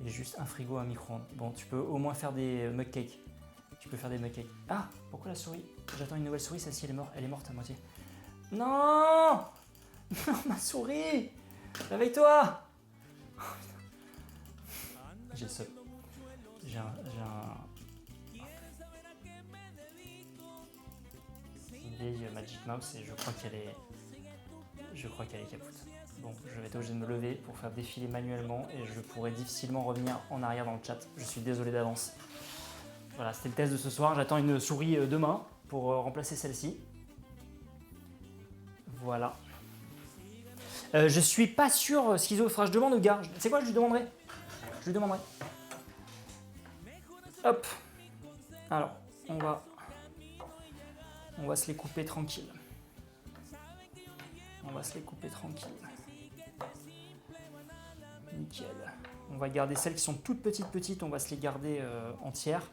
et juste un frigo, un micro-ondes. Bon, tu peux au moins faire des mug cakes. Tu peux faire des mug cakes. Ah, pourquoi la souris? J'attends une nouvelle souris, celle-ci elle est morte à moitié. Non. Non, ma souris. Réveille-toi. J'ai le seul. J'ai une vieille Magic Mouse et je crois qu'elle est capoute. Bon, je vais être obligé de me lever pour faire défiler manuellement et je pourrai difficilement revenir en arrière dans le chat. Je suis désolé d'avance. Voilà, c'était le test de ce soir. J'attends une souris demain pour remplacer celle-ci. Voilà. Je suis pas sûr, Schizo, il faudra que je demande au gars. Tu sais quoi, je lui demanderai. Hop. Alors, on va se les couper tranquille. Nickel. On va garder celles qui sont toutes petites, on va se les garder entières.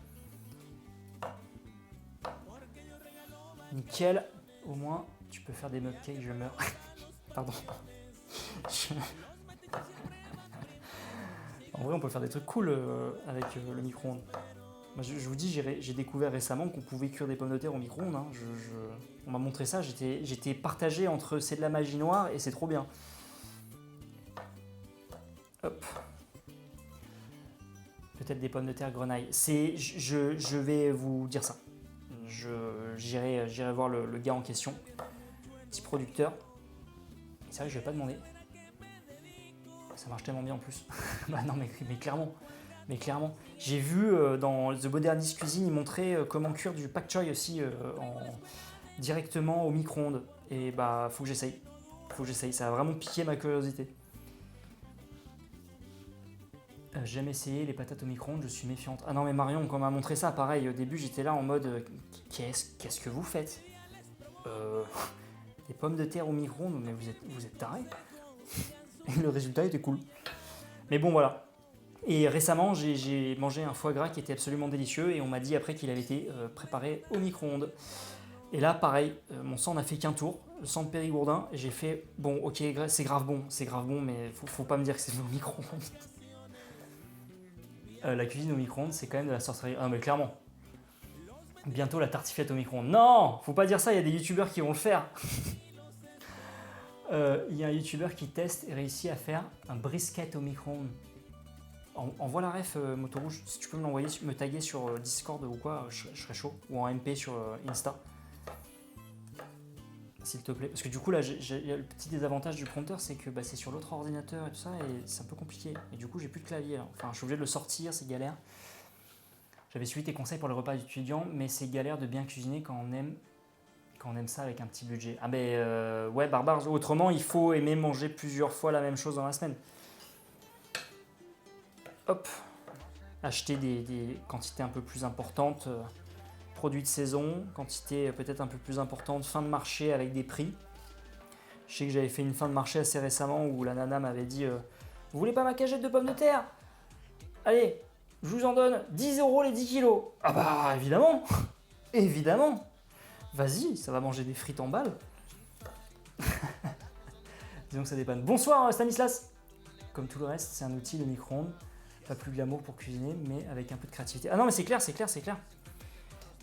Nickel. Au moins, tu peux faire des mug-cakes, je meurs. Pardon. En vrai, on peut faire des trucs cool avec le micro-ondes. Moi, je vous dis, j'ai découvert récemment qu'on pouvait cuire des pommes de terre au micro-ondes. Hein. On m'a montré ça, j'étais partagé entre c'est de la magie noire et c'est trop bien. Hop. Peut-être des pommes de terre grenaille. Je vais vous dire ça. J'irai voir le gars en question. Petit producteur. C'est vrai que je vais pas demander. Ça marche tellement bien en plus. Bah non, mais clairement. J'ai vu dans The Modernist Cuisine, ils montraient comment cuire du pak choi aussi directement au micro-ondes. Et bah, faut que j'essaye. Ça a vraiment piqué ma curiosité. Jamais essayé les patates au micro-ondes, je suis méfiante. Ah non, mais Marion, quand on m'a montré ça, pareil, au début, j'étais là en mode qu'est-ce que vous faites? Des pommes de terre au micro-ondes, mais vous êtes tarés. Et le résultat était cool. Mais bon, voilà. Et récemment, j'ai mangé un foie gras qui était absolument délicieux et on m'a dit après qu'il avait été préparé au micro-ondes. Et là, pareil, mon sang n'a fait qu'un tour, le sang de Périgourdin, et j'ai fait, bon, ok, c'est grave bon, mais faut pas me dire que c'est au micro-ondes. La cuisine au micro-ondes, c'est quand même de la sorcellerie. Ah, mais clairement. Bientôt la tartiflette au micro-ondes. Non, faut pas dire ça, il y a des youtubeurs qui vont le faire. Il y a un youtubeur qui teste et réussit à faire un brisket au micro-ondes. Envoie la ref, Moto Rouge, si tu peux me l'envoyer, me taguer sur Discord ou quoi, je serais chaud. Ou en MP sur Insta. S'il te plaît. Parce que du coup, là, le petit désavantage du prompteur, c'est que c'est sur l'autre ordinateur et tout ça, et c'est un peu compliqué. Et du coup, j'ai plus de clavier. Là. Enfin, je suis obligé de le sortir, c'est galère. J'avais suivi tes conseils pour le repas d'étudiant, mais c'est galère de bien cuisiner quand on aime ça avec un petit budget. Ah ben, ouais, barbare. Autrement, il faut aimer manger plusieurs fois la même chose dans la semaine. Hop. Acheter des quantités un peu plus importantes. Produits de saison, quantité peut-être un peu plus importante, fin de marché avec des prix. Je sais que j'avais fait une fin de marché assez récemment où la nana m'avait dit vous voulez pas ma cagette de pommes de terre? Allez, je vous en donne 10 € les 10 kilos. Ah bah évidemment. Évidemment. Vas-y, ça va manger des frites en balles. Disons que ça dépanne. Bonsoir Stanislas. Comme tout le reste, c'est un outil de micro-ondes. Pas plus glamour pour cuisiner, mais avec un peu de créativité. Ah non mais c'est clair.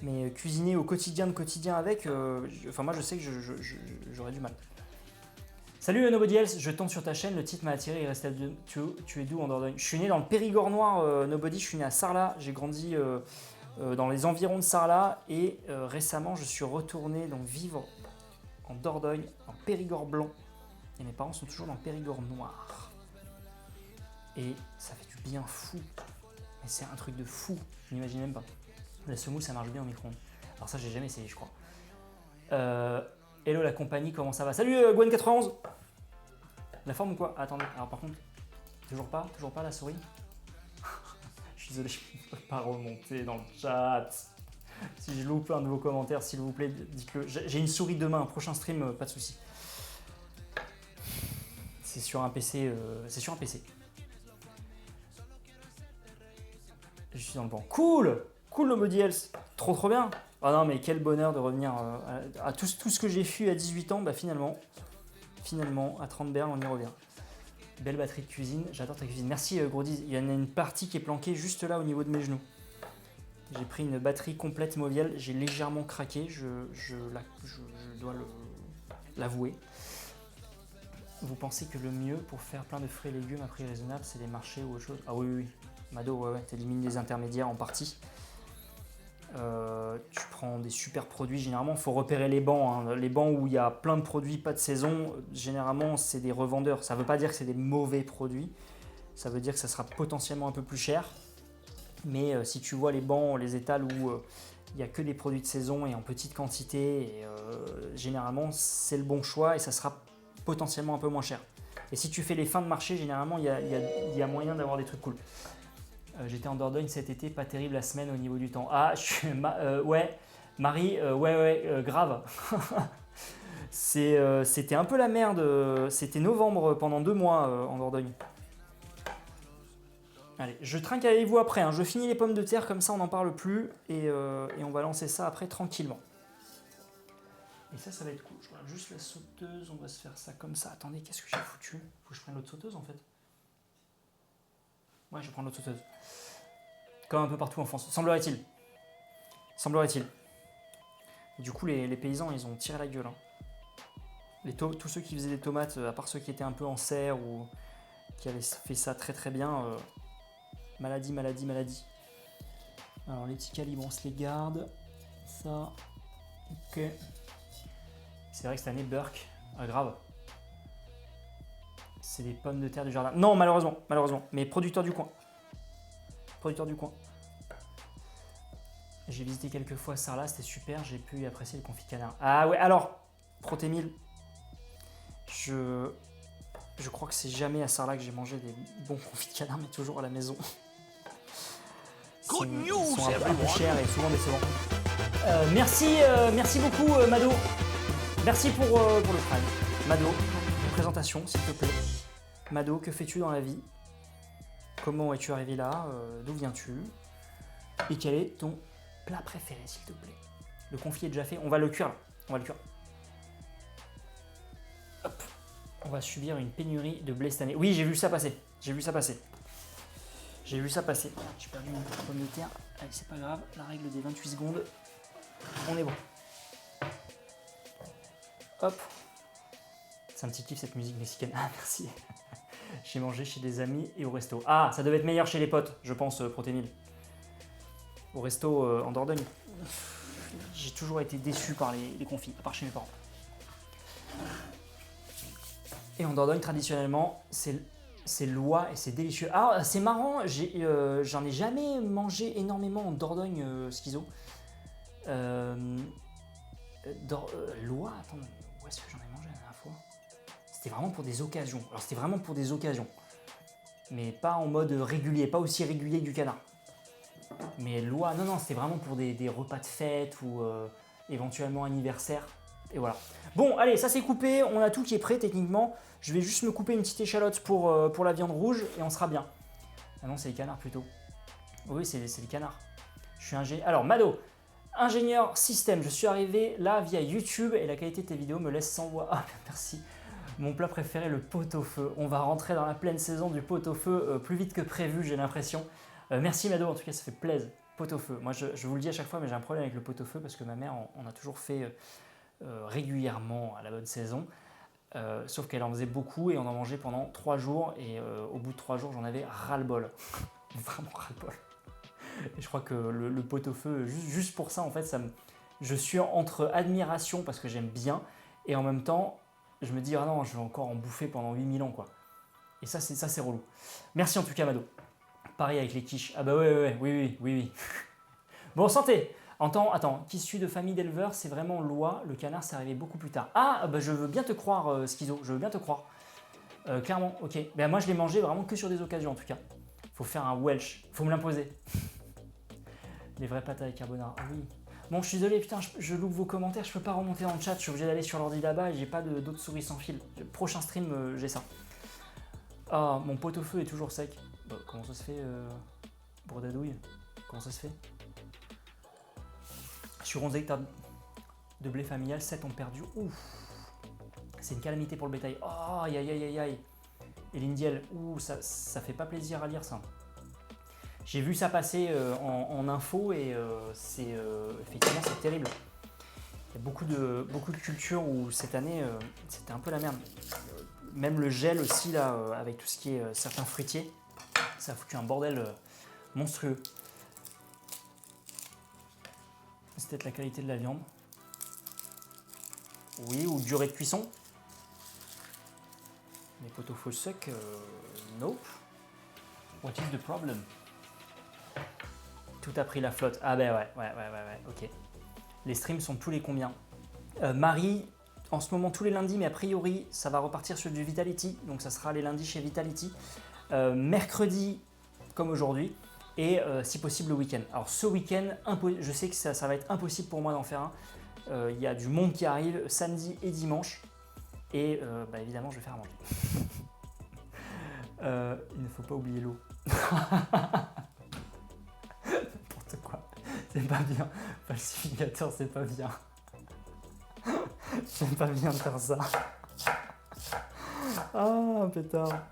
Mais cuisiner au quotidien avec, enfin moi je sais que j'aurais du mal. Salut Nobody Else, je tombe sur ta chaîne, le titre m'a attiré, il reste à tu es d'où en Dordogne? Je suis né dans le Périgord noir, Nobody, je suis né à Sarlat, j'ai grandi dans les environs de Sarlat. Et récemment, je suis retourné donc vivre en Dordogne, en Périgord blanc. Et mes parents sont toujours dans le Périgord noir. Et ça fait du bien fou. Mais c'est un truc de fou. Je n'imagine même pas. La semoule, ça marche bien au micro-ondes. Alors ça, j'ai jamais essayé, je crois. Hello la compagnie, comment ça va? Salut Gwen91. La forme ou quoi? Attendez, alors par contre, toujours pas la souris. Je suis désolé, je ne peux pas remonter dans le chat. Si je loupe un de vos commentaires, s'il vous plaît, dites-le. J'ai une souris demain, prochain stream, pas de souci. C'est sur un PC. Je suis dans le banc. Cool le Modi Health. Trop bien. Ah non, mais quel bonheur de revenir à tout ce que j'ai fui à 18 ans. Bah finalement, à 30 berles, on y revient. Belle batterie de cuisine. J'adore ta cuisine. Merci Groudis. Il y en a une partie qui est planquée juste là au niveau de mes genoux. J'ai pris une batterie complète Movial. J'ai légèrement craqué. Je dois l'avouer. Vous pensez que le mieux pour faire plein de fruits et légumes à prix raisonnable, c'est les marchés ou autre chose? Ah oui. Mado, ouais, t'élimines les intermédiaires en partie. Tu prends des super produits. Généralement, il faut repérer les bancs. Hein. Les bancs où il y a plein de produits, pas de saison, généralement, c'est des revendeurs. Ça ne veut pas dire que c'est des mauvais produits. Ça veut dire que ça sera potentiellement un peu plus cher. Mais si tu vois les bancs, les étals où il n'y a que des produits de saison et en petite quantité, et, généralement, c'est le bon choix et ça sera potentiellement un peu moins cher. Et si tu fais les fins de marché, généralement, il y a moyen d'avoir des trucs cool. J'étais en Dordogne cet été, pas terrible la semaine au niveau du temps. Ah, ouais, Marie, grave. C'était un peu la merde. C'était novembre pendant 2 mois en Dordogne. Allez, je trinque avec vous après. Hein. Je finis les pommes de terre, comme ça on n'en parle plus. Et on va lancer ça après tranquillement. Et ça va être cool. Je regarde juste la sauteuse. On va se faire ça comme ça. Attendez, qu'est-ce que j'ai foutu? Faut que je prenne l'autre sauteuse en fait. Ouais, je vais prendre l'autre sauteuse. Comme un peu partout en France. Semblerait-il. Du coup, les paysans, ils ont tiré la gueule. Hein. Tous ceux qui faisaient des tomates, à part ceux qui étaient un peu en serre ou qui avaient fait ça très très bien, maladie. Alors, les petits calibres, on se les garde. Ça, ok. C'est vrai que cette année, Burke, grave. C'est des pommes de terre du jardin. Non, malheureusement. Mais producteur du coin. J'ai visité quelques fois Sarlat, c'était super. J'ai pu y apprécier le confit de canard. Ah ouais, alors, Protémil. Je crois que c'est jamais à Sarlat que j'ai mangé des bons confits de canard, mais toujours à la maison. Good Ils news, sont un peu everyone. chers et souvent décevants. Merci beaucoup, Mado. Merci pour le prime. Mado, présentation, s'il te plaît. Mado, que fais-tu dans la vie? Comment es-tu arrivé là? D'où viens-tu? Et quel est ton plat préféré, s'il te plaît? Le confit est déjà fait. On va le cuire là. Hop. On va subir une pénurie de blé cette année. Oui, j'ai vu ça passer. J'ai perdu mon pomme de terre. Allez, c'est pas grave. La règle des 28 secondes. On est bon. Hop. C'est un petit kiff cette musique mexicaine. Ah, merci. J'ai mangé chez des amis et au resto. Ah, ça devait être meilleur chez les potes, je pense, Protémil. Au resto en Dordogne. J'ai toujours été déçu par les confits, à part chez mes parents. Et en Dordogne, traditionnellement, c'est l'oie et c'est délicieux. Ah, c'est marrant, j'en ai jamais mangé énormément en Dordogne, Schizo. L'oie, attends, où est-ce que j'en ai mangé la dernière fois? C'était vraiment pour des occasions. Mais pas en mode régulier, pas aussi régulier que du canard. Mais l'oie, non, c'était vraiment pour des repas de fête ou éventuellement anniversaire. Et voilà. Bon, allez, ça c'est coupé, on a tout qui est prêt techniquement. Je vais juste me couper une petite échalote pour la viande rouge et on sera bien. Ah non, c'est les canards plutôt. Oui, c'est les canards. Je suis ingénieur. Alors, Mado, ingénieur système. Je suis arrivé là via YouTube et la qualité de tes vidéos me laisse sans voix. Ah, merci. Mon plat préféré, le pot-au-feu. On va rentrer dans la pleine saison du pot-au-feu plus vite que prévu, j'ai l'impression. Merci Mado, en tout cas, ça fait plaisir. Pot-au-feu. Moi, je vous le dis à chaque fois, mais j'ai un problème avec le pot-au-feu parce que ma mère, on a toujours fait régulièrement à la bonne saison. Sauf qu'elle en faisait beaucoup et on en mangeait pendant 3 jours. Et au bout de 3 jours, j'en avais ras-le-bol. Vraiment ras-le-bol. Et je crois que le pot-au-feu, juste pour ça, en fait, je suis entre admiration parce que j'aime bien, et en même temps, je me dis, ah non, je vais encore en bouffer pendant 8000 ans, quoi. Et ça, c'est relou. Merci en tout cas, Mado. Pareil avec les quiches. Ah bah ouais, oui. Bon, santé. Attends, issu de famille d'éleveurs, c'est vraiment loi. Le canard, c'est arrivé beaucoup plus tard. Ah, bah je veux bien te croire, Schizo, je veux bien te croire. Clairement, ok. Ben, moi, je l'ai mangé vraiment que sur des occasions, en tout cas. Faut faire un Welsh, faut me l'imposer. Les vraies pâtes avec carbonara, ah oui. Bon, je suis désolé, putain, je loupe vos commentaires, je peux pas remonter dans le chat, je suis obligé d'aller sur l'ordi là-bas et j'ai pas d'autres souris sans fil. Le prochain stream, j'ai ça. Ah, mon pot-au-feu est toujours sec. Bah, comment ça se fait, Bourdadouille? Comment ça se fait? Sur 11 hectares de blé familial, 7 ont perdu. Ouf. C'est une calamité pour le bétail. Oh, aïe. Et l'indiel, ouh, ça fait pas plaisir à lire ça. J'ai vu ça passer en info et effectivement c'est terrible. Il y a beaucoup de cultures où cette année c'était un peu la merde. Même le gel aussi là, avec tout ce qui est certains fruitiers, ça a foutu un bordel monstrueux. C'est peut-être la qualité de la viande. Oui, ou durée de cuisson. Les pot-au-feu secs, nope. What is the problem? Tout a pris la flotte. Ah ben ouais, ok. Les streams sont tous les combien? Marie, en ce moment tous les lundis, mais a priori ça va repartir sur du Vitality, donc ça sera les lundis chez Vitality. Mercredi, comme aujourd'hui, et si possible le week-end. Alors ce week-end, je sais que ça va être impossible pour moi d'en faire un. Il y a du monde qui arrive samedi et dimanche, et bah, évidemment je vais faire à manger. Il ne faut pas oublier l'eau. N'importe quoi, c'est pas bien. Falsificateur, c'est pas bien. J'aime pas bien faire ça. Ah, pétard.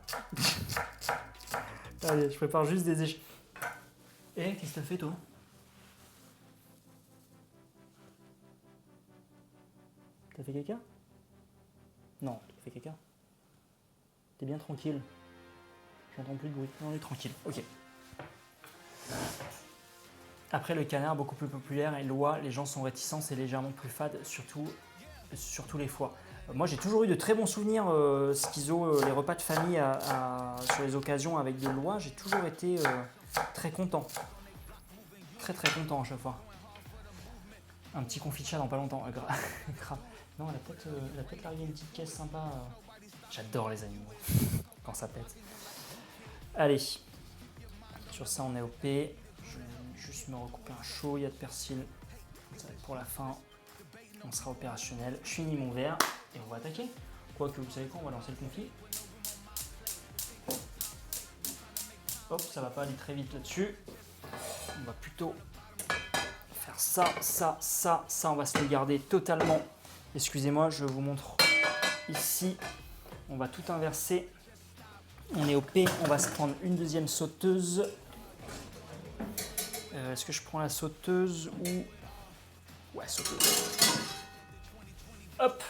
Allez, je prépare juste des échecs. Eh, qu'est-ce que t'as fait, toi? T'as fait caca? Non, t'as fait caca. T'es bien tranquille. J'entends plus de bruit. Non, on est tranquille. Ok. Après, le canard, beaucoup plus populaire, et l'oie, les gens sont réticents, c'est légèrement plus fade, surtout les foies. Moi, j'ai toujours eu de très bons souvenirs, Schizo, les repas de famille sur les occasions avec de l'oie. J'ai toujours été très content. Très content à chaque fois. Un petit confit de chat dans pas longtemps. Grave. Non, elle a peut-être largué une petite caisse sympa. J'adore les animaux quand ça pète. Allez. Sur ça, on est OP. Je vais juste me recouper un chaud, il y a de persil. Ça va être pour la fin. On sera opérationnel. Je finis mon verre et on va attaquer. Quoique, vous savez quoi, on va lancer le confit. Hop, ça va pas aller très vite là-dessus. On va plutôt faire ça. On va se le garder totalement. Excusez-moi, je vous montre ici. On va tout inverser. On est OP. On va se prendre une deuxième sauteuse. Est-ce que je prends la sauteuse ou... Ouais, sauteuse. Hop.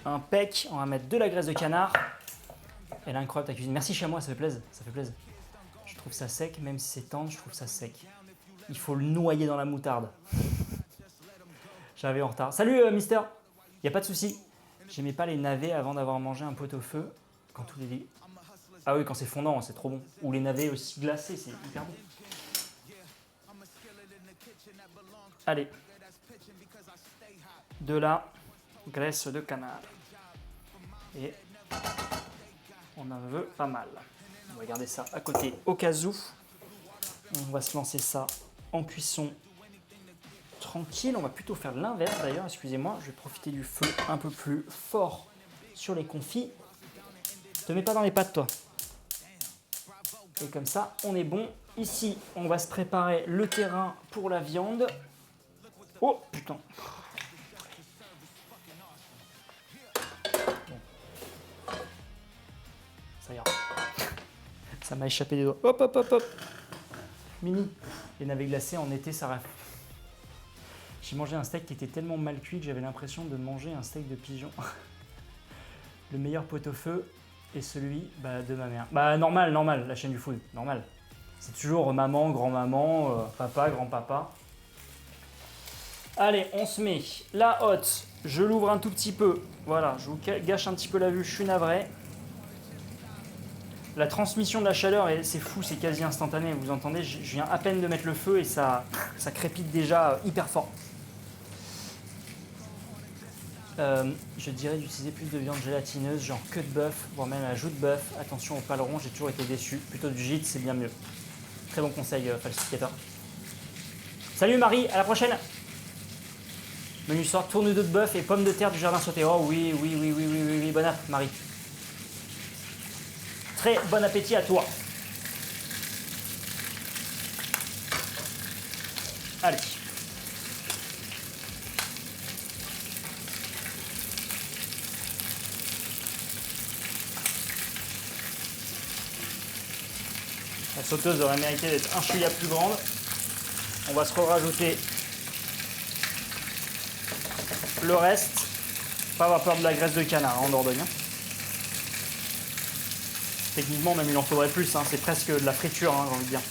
Impec. On va mettre de la graisse de canard. Elle est incroyable ta cuisine. Merci Chamois, ça fait plaisir. Je trouve ça sec, même si c'est tendre, je trouve ça sec. Il faut le noyer dans la moutarde. J'arrive en retard. Salut Mister. Y a pas de souci. J'aimais pas les navets avant d'avoir mangé un pot-au-feu. Quand tous les... Ah oui, quand c'est fondant, c'est trop bon. Ou les navets aussi glacés, c'est hyper bon. Allez. De la graisse de canard. Et on en veut pas mal. On va garder ça à côté au cas où. On va se lancer ça en cuisson tranquille. On va plutôt faire l'inverse d'ailleurs, excusez-moi. Je vais profiter du feu un peu plus fort sur les confits. Te mets pas dans les pattes, toi. Et comme ça, on est bon. Ici, on va se préparer le terrain pour la viande. Oh, putain. Bon. Ça ira. Ça m'a échappé des doigts. Hop. Mini. Les navets glacés en été, ça rafle. J'ai mangé un steak qui était tellement mal cuit que j'avais l'impression de manger un steak de pigeon. Le meilleur pot-au-feu est celui de ma mère. Bah normal, la chaîne du food, normal. C'est toujours maman, grand-maman, papa, grand-papa. Allez, on se met la hotte. Je l'ouvre un tout petit peu. Voilà, je vous gâche un petit peu la vue, je suis navré. La transmission de la chaleur, c'est fou, c'est quasi instantané. Vous entendez, je viens à peine de mettre le feu et ça crépite déjà hyper fort. Je dirais d'utiliser plus de viande gélatineuse, genre queue de bœuf, voire même ajout de bœuf. Attention au paleron, j'ai toujours été déçu. Plutôt du gîte, c'est bien mieux. Très bon conseil, falsificateur. Salut Marie, à la prochaine. Menu sort, tourne de bœuf et pommes de terre du jardin sauté. Oh oui, bon app, Marie. Très bon appétit à toi. Allez. La sauteuse aurait mérité d'être un chouïa plus grande. On va se rajouter le reste. Pas avoir peur de la graisse de canard en Dordogne. Techniquement, même il en faudrait plus. Hein. C'est presque de la friture, hein, j'ai envie de dire.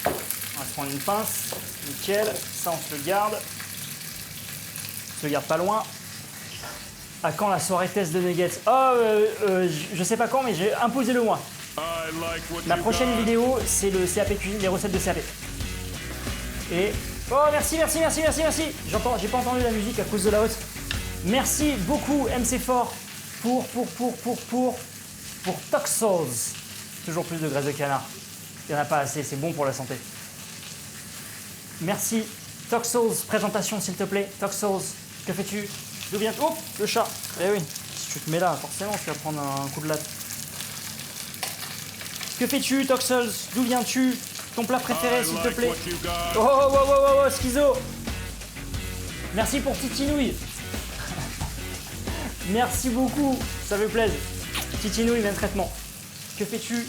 On va se prendre une pince. Nickel. Ça, on se le garde. On se le garde pas loin. À quand la soirée test de nuggets? Je sais pas quand, mais j'ai imposé le mois. La prochaine vidéo, c'est le CAP cuisine, les recettes de CAP. Et oh merci. J'ai pas entendu la musique à cause de la haute. Merci beaucoup MC Fort pour Toxos. Toujours plus de graisse de canard. Il n'y en a pas assez, c'est bon pour la santé. Merci Toxos, présentation s'il te plaît. Toxos, que fais-tu? D'où vient tu? Oh, le chat. Eh oui, si tu te mets là, forcément, tu vas prendre un coup de latte. Que fais-tu, Toxels? D'où viens-tu? Ton plat préféré, s'il te plaît. Oh, schizo. Merci pour Titinouille. Merci beaucoup, ça me plaise. Titinouille, même traitement. Que fais-tu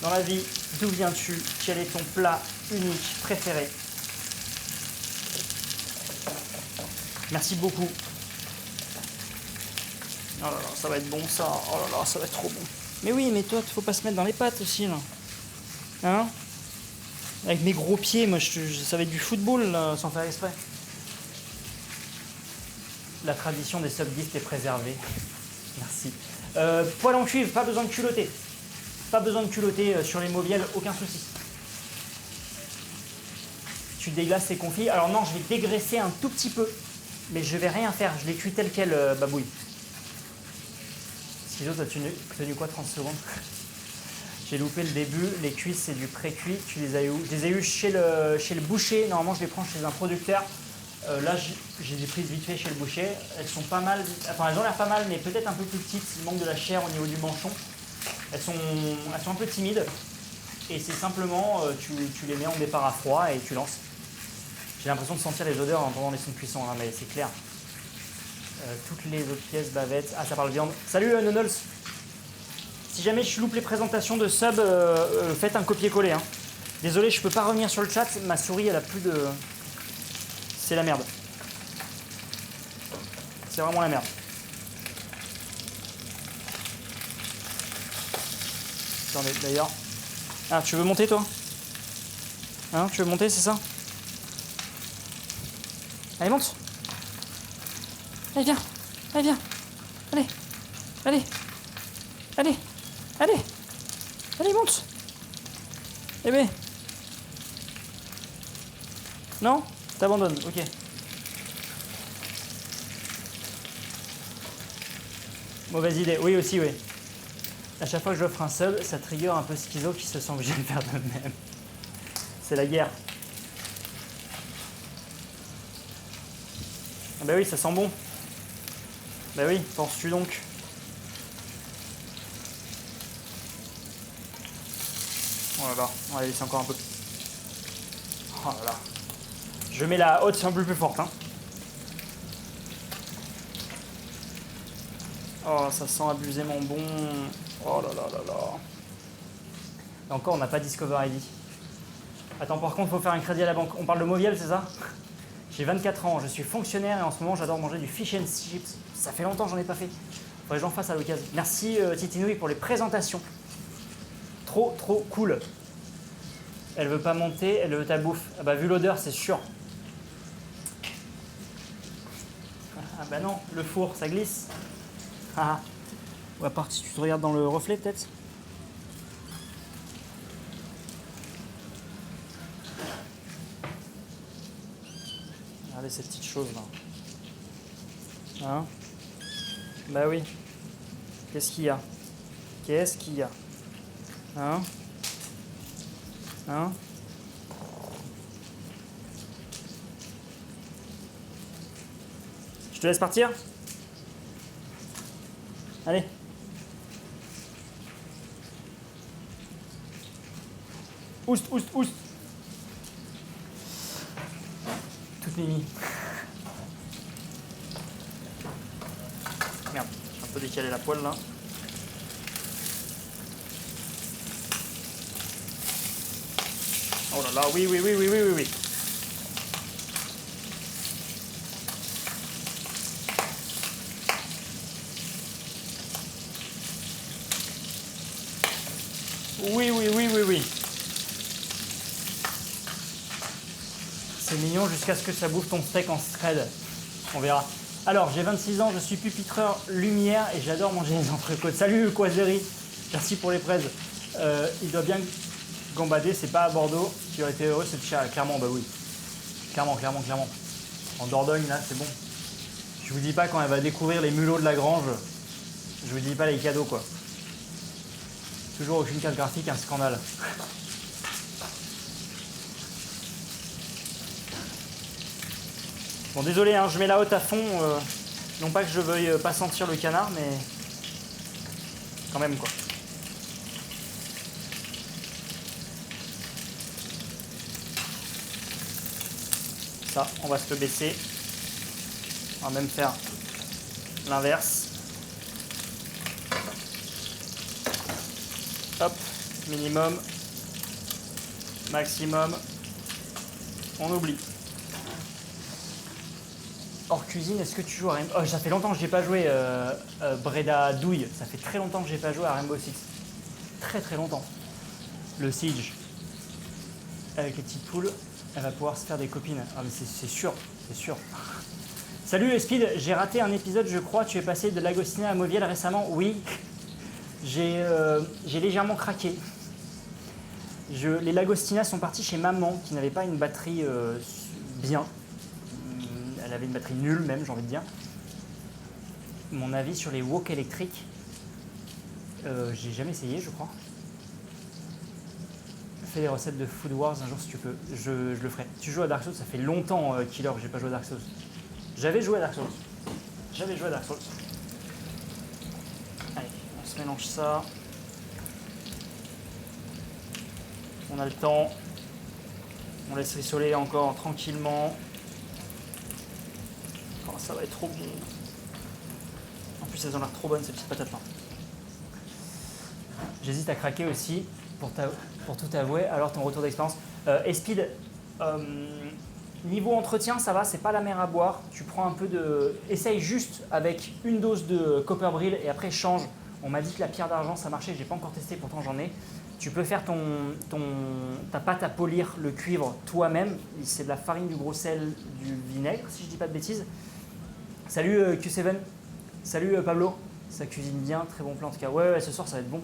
dans la vie? D'où viens-tu? Quel est ton plat unique préféré? Merci beaucoup. Oh là là, ça va être bon ça. Oh là là, ça va être trop bon. Mais oui, mais toi, faut pas se mettre dans les pattes aussi là. Hein? Avec mes gros pieds, moi, ça va être du football là, sans faire exprès. La tradition des subdistes est préservée. Merci. Poêle en cuivre, pas besoin de culotter. Pas besoin de culotter sur les mobiels, aucun souci. Tu déglaces tes confits. Alors non, je vais dégraisser un tout petit peu, mais je vais rien faire. Je les cuis tel quel, babouille. Schizo, t'as tenu quoi 30 secondes? J'ai loupé le début. Les cuisses, c'est du pré-cuit. Tu les as eu où? Je les ai eu chez le boucher. Normalement, je les prends chez un producteur. Là, j'ai des prises vite fait chez le boucher. Elles sont pas mal. Enfin, elles ont l'air pas mal, mais peut-être un peu plus petites. Il manque de la chair au niveau du manchon. Elles sont un peu timides. Et c'est simplement, tu les mets en départ à froid et tu lances. J'ai l'impression de sentir les odeurs en entendant les sons de cuisson, hein, mais c'est clair. Toutes les autres pièces, bavettes. Ah, ça parle viande. Salut Nonols. Si jamais je loupe les présentations de sub, faites un copier-coller. Hein. Désolé, je peux pas revenir sur le chat. Ma souris, elle a plus de... C'est la merde. C'est vraiment la merde. Attendez, d'ailleurs. Ah, tu veux monter, toi? Hein, tu veux monter, c'est ça? Allez, monte. Allez, viens. Allez, viens. Allez. Allez. Allez. Allez. Allez, monte. Eh ben. Non? T'abandonnes, ok. Mauvaise idée, oui aussi, oui. À chaque fois que j'offre un sub, ça trigger un peu Schizo qui se sent obligé de faire de même. C'est la guerre. Ah bah oui, ça sent bon. Bah oui, penses-tu donc? Oh là là, on va laisser encore un peu. Oh là là. Je mets la haute un peu plus forte. Hein. Oh, ça sent abusément bon. Oh là là là là. Et encore, on n'a pas Discover ID. Attends, par contre, il faut faire un crédit à la banque. On parle de Moviel, c'est ça? J'ai 24 ans, je suis fonctionnaire et en ce moment, j'adore manger du fish and chips. Ça fait longtemps que j'en ai pas fait. Faudrait que j'en fasse à l'occasion. Merci Titinouille pour les présentations. Trop cool. Elle veut pas monter, elle veut ta bouffe. Ah bah vu l'odeur, c'est sûr. Ah bah non, le four, ça glisse. Ah. Ou à part si tu te regardes dans le reflet peut-être. Regardez ces petites choses là. Hein? Bah oui. Qu'est-ce qu'il y a? Qu'est-ce qu'il y a? Hein? Hein? Je te laisse partir? Allez. Oust. Toute mimi. Merde, j'ai un peu décalé la poêle là. Oh là là, oui. Oui. C'est mignon jusqu'à ce que ça bouffe ton steak en scred. On verra. Alors, j'ai 26 ans, je suis pupitreur lumière et j'adore manger les entrecôtes. Salut Quazeri, merci pour les praises. Il doit bien gambader, c'est pas à Bordeaux. Tu aurais été heureux, c'est clairement, bah oui. Clairement. En Dordogne, là, c'est bon. Je vous dis pas quand elle va découvrir les mulots de la grange. Je vous dis pas les cadeaux, quoi. Toujours aucune carte graphique, un scandale. Bon, désolé, hein, je mets la haute à fond. Non pas que je veuille pas sentir le canard, mais quand même, quoi. Ça, on va se le baisser. On va même faire l'inverse. Hop, minimum, maximum, on oublie. Hors cuisine, est-ce que tu joues à Rainbow? Oh, ça fait longtemps que je n'ai pas joué Breda Douille. Ça fait très longtemps que je n'ai pas joué à Rainbow Six. Très longtemps. Le Siege. Avec les petites poules, elle va pouvoir se faire des copines. Ah mais c'est sûr. Salut Speed, j'ai raté un épisode je crois. Tu es passé de Lagostina à Mauviel récemment? Oui. J'ai légèrement craqué. Les Lagostinas sont partis chez maman qui n'avait pas une batterie bien. Elle avait une batterie nulle même, j'ai envie de dire. Mon avis sur les wok électriques, j'ai jamais essayé je crois. Fais des recettes de Food Wars un jour si tu peux, je le ferai. Tu joues à Dark Souls, ça fait longtemps Killer que j'ai pas joué à Dark Souls. J'avais joué à Dark Souls. Allez, on se mélange ça. On a le temps. On laisse rissoler encore tranquillement. Oh, ça va être trop bon. En plus, elles ont l'air trop bonnes ces petites patates là. J'hésite à craquer aussi pour tout avouer. Alors, ton retour d'expérience. Speed, niveau entretien, ça va, c'est pas la mer à boire. Tu prends un peu de. Essaye juste avec une dose de Copper Brill et après change. On m'a dit que la pierre d'argent ça marchait, j'ai pas encore testé, pourtant j'en ai. Tu peux faire ta pâte à polir, le cuivre toi-même. C'est de la farine, du gros sel, du vinaigre, si je dis pas de bêtises. Salut Q7. Salut Pablo. Ça cuisine bien, très bon plan en tout cas. Ouais, ce soir ça va être bon.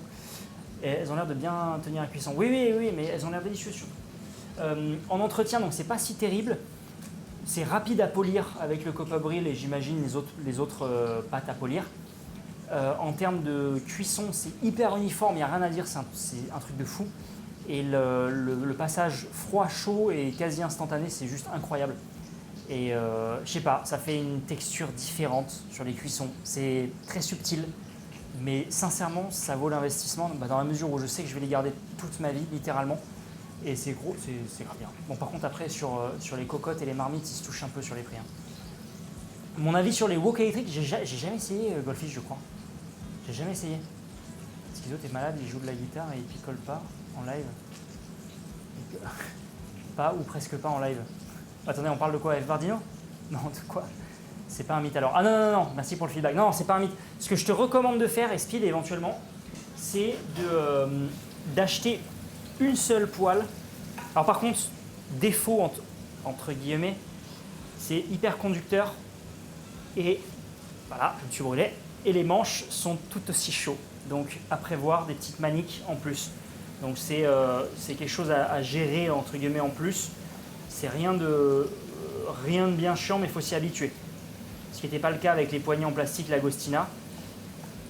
Et elles ont l'air de bien tenir la cuisson. Oui, mais elles ont l'air délicieuses surtout. En entretien, donc c'est pas si terrible. C'est rapide à polir avec le Copper Brill et j'imagine les autres pâtes à polir. En termes de cuisson, c'est hyper uniforme, il n'y a rien à dire, c'est un truc de fou. Et le passage froid-chaud est quasi instantané, c'est juste incroyable. Et je sais pas, ça fait une texture différente sur les cuissons. C'est très subtil, mais sincèrement, ça vaut l'investissement dans la mesure où je sais que je vais les garder toute ma vie, littéralement. Et c'est gros, c'est grave bien. Bon, par contre, après, sur les cocottes et les marmites, ils se touchent un peu sur les prix. Hein. Mon avis sur les wok électriques, j'ai jamais essayé Goldfish, je crois. J'ai jamais essayé. Schizo, t'es malade, il joue de la guitare et il picole pas en live. Pas ou presque pas en live. Attendez, on parle de quoi? F. Bardino? Non, de quoi? C'est pas un mythe alors. Ah non, merci pour le feedback. Non, c'est pas un mythe. Ce que je te recommande de faire, et Speed éventuellement, c'est d'acheter une seule poêle. Alors par contre, défaut entre guillemets, c'est hyper conducteur et voilà, je me suis brûlé. Et les manches sont tout aussi chauds. Donc à prévoir des petites maniques en plus. Donc c'est quelque chose à gérer entre guillemets en plus. C'est rien de bien chiant, mais il faut s'y habituer. Ce qui n'était pas le cas avec les poignées en plastique Lagostina.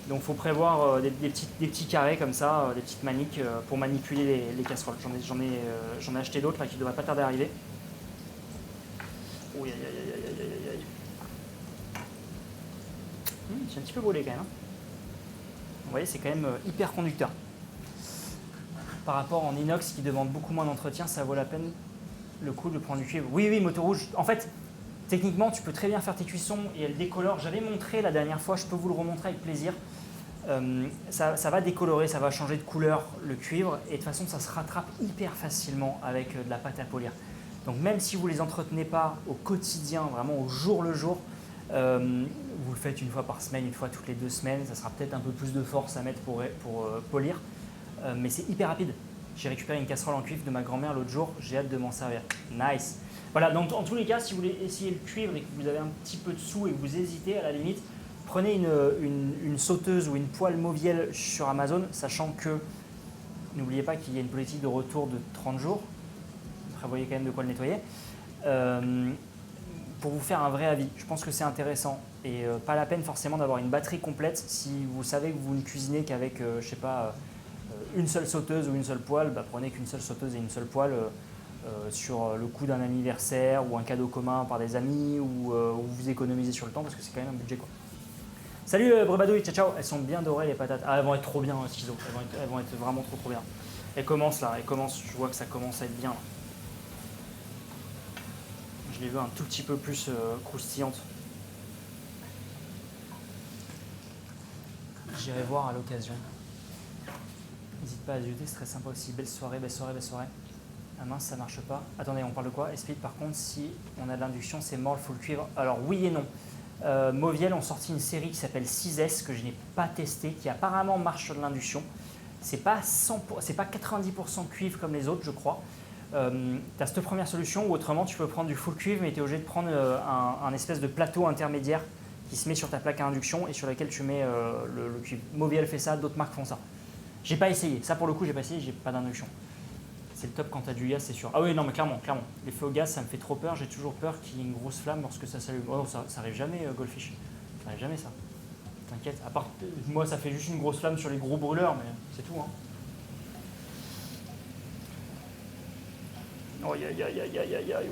Donc il faut prévoir des petits carrés comme ça, des petites maniques pour manipuler les casseroles. J'en ai acheté d'autres là qui ne devraient pas tarder à arriver. Oh, aïe, aïe, aïe, aïe, aïe, aïe. C'est un petit peu brûlé quand même. Hein. Vous voyez, c'est quand même hyper conducteur. Par rapport en inox qui demande beaucoup moins d'entretien, ça vaut la peine le coup de prendre du cuivre. Oui, moto rouge. En fait, techniquement, tu peux très bien faire tes cuissons et elles décolorent. J'avais montré la dernière fois, je peux vous le remontrer avec plaisir. Ça va décolorer, ça va changer de couleur le cuivre et de toute façon, ça se rattrape hyper facilement avec de la pâte à polir. Donc même si vous ne les entretenez pas au quotidien, vraiment au jour le jour, vous le faites une fois par semaine, une fois toutes les 2 semaines, ça sera peut-être un peu plus de force à mettre pour polir, mais c'est hyper rapide. J'ai récupéré une casserole en cuivre de ma grand-mère l'autre jour, j'ai hâte de m'en servir. Nice. Voilà, donc en tous les cas, si vous voulez essayer le cuivre et que vous avez un petit peu de sous et que vous hésitez, à la limite, prenez une sauteuse ou une poêle Moviel sur Amazon, sachant que, n'oubliez pas qu'il y a une politique de retour de 30 jours, prévoyez quand même de quoi le nettoyer, pour vous faire un vrai avis. Je pense que c'est intéressant et pas la peine forcément d'avoir une batterie complète si vous savez que vous ne cuisinez qu'avec, je sais pas, une seule sauteuse ou une seule poêle, bah, prenez qu'une seule sauteuse et une seule poêle sur le coût d'un anniversaire ou un cadeau commun par des amis ou vous économisez sur le temps parce que c'est quand même un budget quoi. Salut Brebadouille, ciao ciao, elles sont bien dorées les patates. Ah, elles vont être trop bien ciseaux, elles vont être vraiment trop bien. Elles commencent là, je vois que ça commence à être bien. Là. Je les veux un tout petit peu plus croustillantes. J'irai voir à l'occasion. N'hésite pas à zioter, c'est très sympa aussi. Belle soirée, belle soirée, belle soirée. Ah mince, ça marche pas. Attendez, on parle de quoi? Explique par contre, si on a de l'induction, c'est mort, il faut le cuivre. Alors oui et non. Moviel ont sorti une série qui s'appelle 6S que je n'ai pas testé, qui apparemment marche sur de l'induction. C'est pas 90% cuivre comme les autres, je crois. Tu as cette première solution ou autrement tu peux prendre du full cuivre mais tu es obligé de prendre un espèce de plateau intermédiaire qui se met sur ta plaque à induction et sur laquelle tu mets le cuivre. Moviel fait ça, d'autres marques font ça. J'ai pas essayé, ça pour le coup j'ai pas essayé, j'ai pas d'induction. C'est le top quand tu as du gaz, c'est sûr. Ah oui, non mais clairement. Les feux au gaz ça me fait trop peur, j'ai toujours peur qu'il y ait une grosse flamme lorsque ça s'allume. Oh, ça arrive jamais Goldfish, ça arrive jamais ça. T'inquiète, à part moi ça fait juste une grosse flamme sur les gros brûleurs mais c'est tout hein. Oh,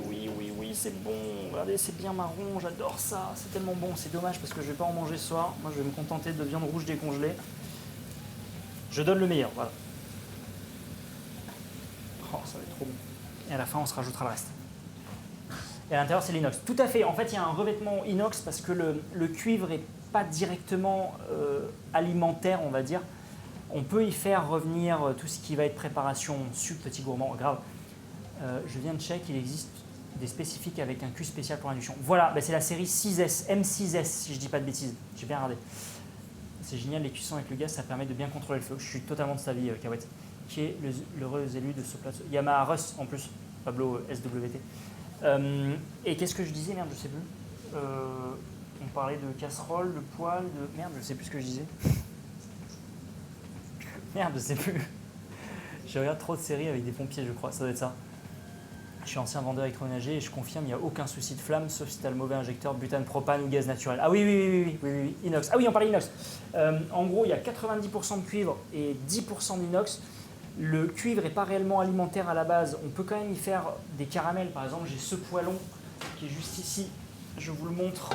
oui, c'est bon. Regardez, c'est bien marron, j'adore ça. C'est tellement bon, c'est dommage parce que je vais pas en manger ce soir. Moi, je vais me contenter de viande rouge décongelée. Je donne le meilleur, voilà. Oh, ça va être trop bon. Et à la fin, on se rajoutera le reste. Et à l'intérieur, c'est l'inox. Tout à fait. En fait, il y a un revêtement inox parce que le cuivre n'est pas directement alimentaire, on va dire. On peut y faire revenir tout ce qui va être préparation, sucre, petit gourmand, grave. Je viens de check, il existe des spécifiques avec un cul spécial pour l'induction. Voilà, bah c'est la série 6S, M6S si je dis pas de bêtises, j'ai bien regardé. C'est génial, les cuissons avec le gaz, ça permet de bien contrôler le feu. Je suis totalement de cet avis, Kawet. Qui est l'heureux élu de ce plateau? Yamaha Russ en plus, Pablo SWT. Et qu'est-ce que je disais? Merde, je sais plus. On parlait de casserole, de poêle, de... Merde, je sais plus ce que je disais. Merde, je sais plus. Je regarde trop de séries avec des pompiers, je crois, ça doit être ça. Je suis ancien vendeur électroménager et je confirme, il n'y a aucun souci de flamme sauf si tu as le mauvais injecteur butane, propane ou gaz naturel. Ah oui, inox. Ah oui, on parlait inox. En gros, il y a 90% de cuivre et 10% d'inox. Le cuivre n'est pas réellement alimentaire à la base. On peut quand même y faire des caramels. Par exemple, j'ai ce poêlon qui est juste ici. Je vous le montre.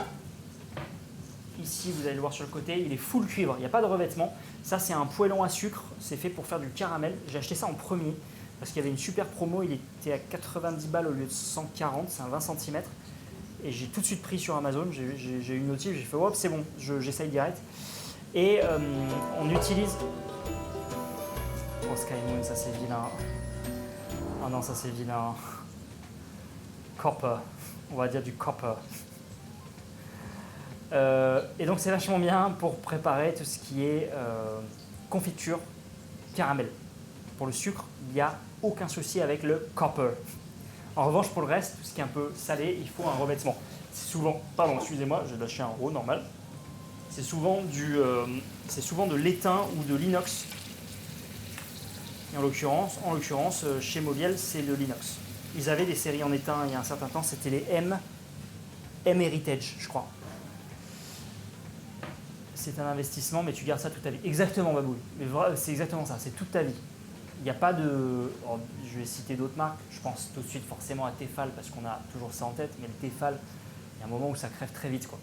Ici, vous allez le voir sur le côté, il est full cuivre, il n'y a pas de revêtement. Ça, c'est un poêlon à sucre, c'est fait pour faire du caramel. J'ai acheté ça en premier parce qu'il y avait une super promo, il était à 90 balles au lieu de 140, c'est un 20 cm. Et j'ai tout de suite pris sur Amazon, j'ai eu une notif, j'ai fait hop, c'est bon, j'essaye direct. Et on utilise... Oh, Sky Moon, ça c'est vilain. Ah non, ça c'est vilain. Copper, on va dire du copper. Et donc c'est vachement bien pour préparer tout ce qui est confiture caramel. pour le sucre, il n'y a aucun souci avec le copper. En revanche, pour le reste, tout ce qui est un peu salé, il faut un revêtement. C'est souvent, pardon, excusez-moi, j'ai lâché un roux normal. C'est souvent de l'étain ou de l'inox. Et en l'occurrence, chez Mobiel, c'est de l'inox. Ils avaient des séries en étain il y a un certain temps, c'était les M Heritage, je crois. C'est un investissement, mais tu gardes ça toute ta vie. Exactement, Babouille. Mais c'est exactement ça, c'est toute ta vie. Il n'y a pas de... Alors, je vais citer d'autres marques. Je pense tout de suite forcément à Tefal parce qu'on a toujours ça en tête. Mais le Tefal, il y a un moment où ça crève très vite, quoi.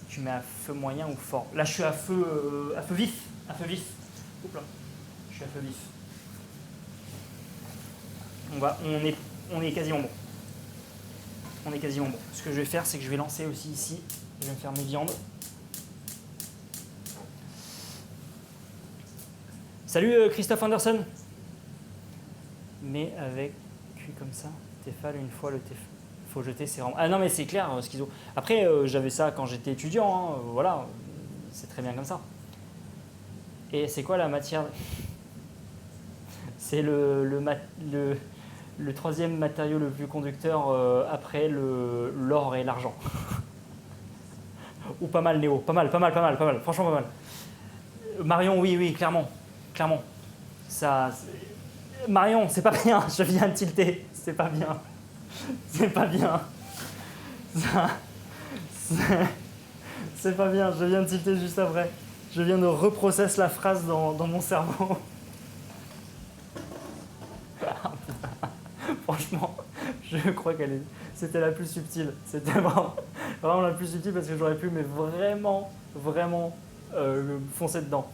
Tu mets à feu moyen ou fort? Là, je suis à feu vif. À feu vif. Oups là. Je suis à feu vif. On est quasiment bon. On est quasiment bon. Ce que je vais faire, c'est que je vais lancer aussi ici. Je vais me faire mes viandes. Salut Christophe Anderson. Mais avec cuit comme ça, Tefal une fois le Tefal. Faut jeter, c'est vraiment... Ah non mais c'est clair, schizo. Après, j'avais ça quand j'étais étudiant, hein, voilà, c'est très bien comme ça. Et c'est quoi la matière? C'est le troisième matériau le plus conducteur après l'or et l'argent. Ou pas mal, Néo, pas mal, franchement pas mal. Marion, oui, clairement. Ça, Marion, c'est pas bien, je viens de tilter, c'est pas bien. C'est pas bien. C'est pas bien, je viens de tilter juste après. Je viens de reprocesser la phrase dans mon cerveau. Franchement, je crois c'était la plus subtile. C'était vraiment la plus subtile parce que j'aurais pu mais vraiment foncer dedans.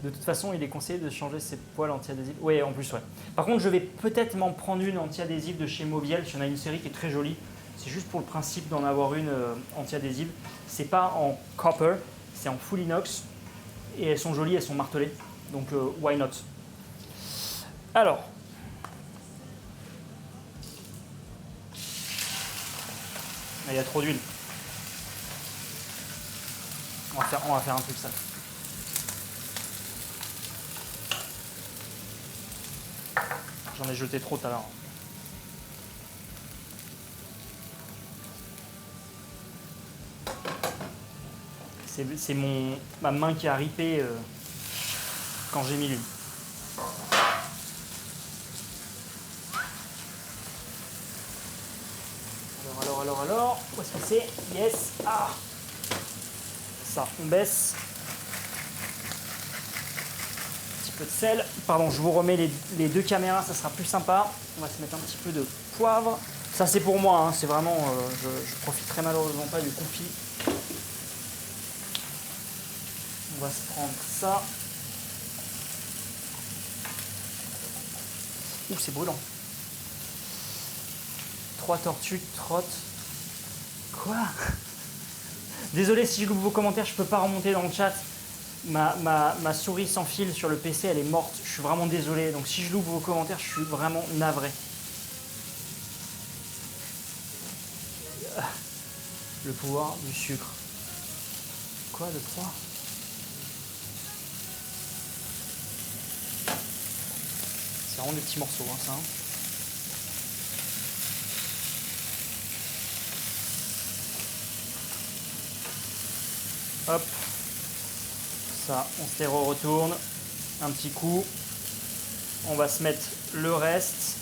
De toute façon, il est conseillé de changer ses poils anti-adhésifs. Oui, en plus, ouais. Par contre, je vais peut-être m'en prendre une anti-adhésive de chez Mobiel. Il y en a une série qui est très jolie. C'est juste pour le principe d'en avoir une anti-adhésive. C'est pas en copper, c'est en full inox. Et elles sont jolies, elles sont martelées. Donc, why not? Alors. Il y a trop d'huile. On va faire un truc sale. J'en ai jeté trop tout à l'heure. C'est ma main qui a ripé quand j'ai mis l'huile. Alors, où est-ce que c'est? Yes. Ah. Ça, on baisse. Un petit peu de sel. Pardon, je vous remets les deux caméras, ça sera plus sympa. On va se mettre un petit peu de poivre. Ça, c'est pour moi, hein, c'est vraiment... je profiterai malheureusement pas du confit. On va se prendre ça. Ouh, c'est brûlant. 3 tortues trottent. Quoi? Désolé si je loupe vos commentaires, je peux pas remonter dans le chat. Ma souris sans fil sur le PC, elle est morte. Je suis vraiment désolé. Donc si je loupe vos commentaires, je suis vraiment navré. Le pouvoir du sucre. Quoi, le 3? C'est vraiment des petits morceaux, hein, ça. Hein. Hop. Ça, on se les retourne. Un petit coup. On va se mettre le reste.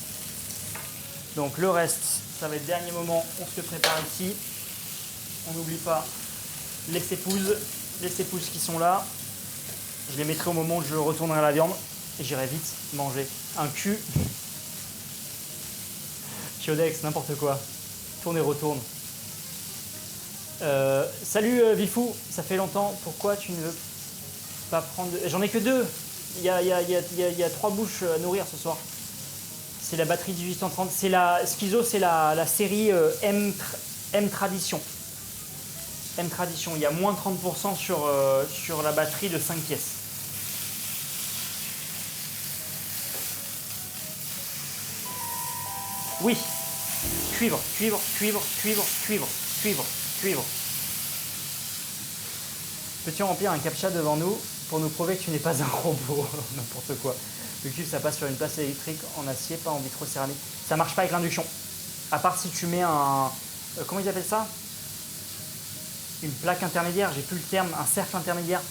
Donc le reste, ça va être dernier moment. On se le prépare ici. On n'oublie pas les épouses qui sont là. Je les mettrai au moment où je retournerai la viande. Et j'irai vite manger un cul. Chiodex, n'importe quoi. Tourne et retourne. Salut Vifou, ça fait longtemps. Pourquoi tu ne veux pas prendre... J'en ai que 2. Il y a 3 bouches à nourrir ce soir. C'est la batterie 1830. C'est la Schizo, c'est la série M Tradition. M Tradition. Il y a moins 30% sur la batterie de 5 pièces. Oui. Cuivre. Peux-tu remplir un captcha devant nous? pour nous prouver que tu n'es pas un robot. N'importe quoi. Le cuivre, ça passe sur une place électrique en acier, pas en vitrocéramique. Ça marche pas avec l'induction. À part si tu mets un... comment ils appellent ça? Une plaque intermédiaire, j'ai plus le terme, un cercle intermédiaire.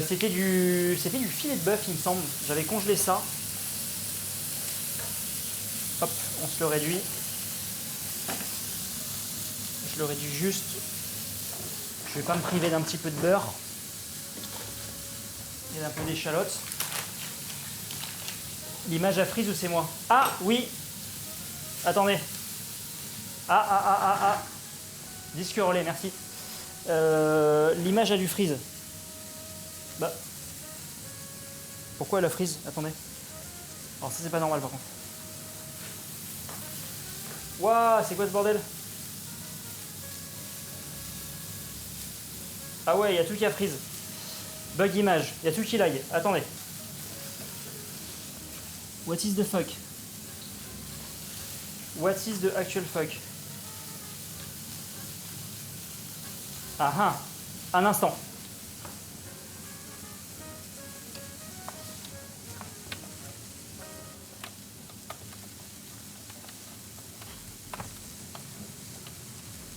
C'était du filet de bœuf, il me semble. J'avais congelé ça. Hop, on se le réduit. Je le réduis juste. Je vais pas me priver d'un petit peu de beurre et d'un peu d'échalote. L'image a frise ou c'est moi? Ah oui. Attendez. Ah. Disque relais, merci. L'image a du freeze. Bah. Pourquoi elle a freeze? Attendez. Alors ça c'est pas normal par contre. Waouh, c'est quoi ce bordel? Ah ouais, il y a tout qui a freeze. Bug image, il y a tout qui lag. Attendez. What is the fuck? What is the actual fuck? Ah. Un instant.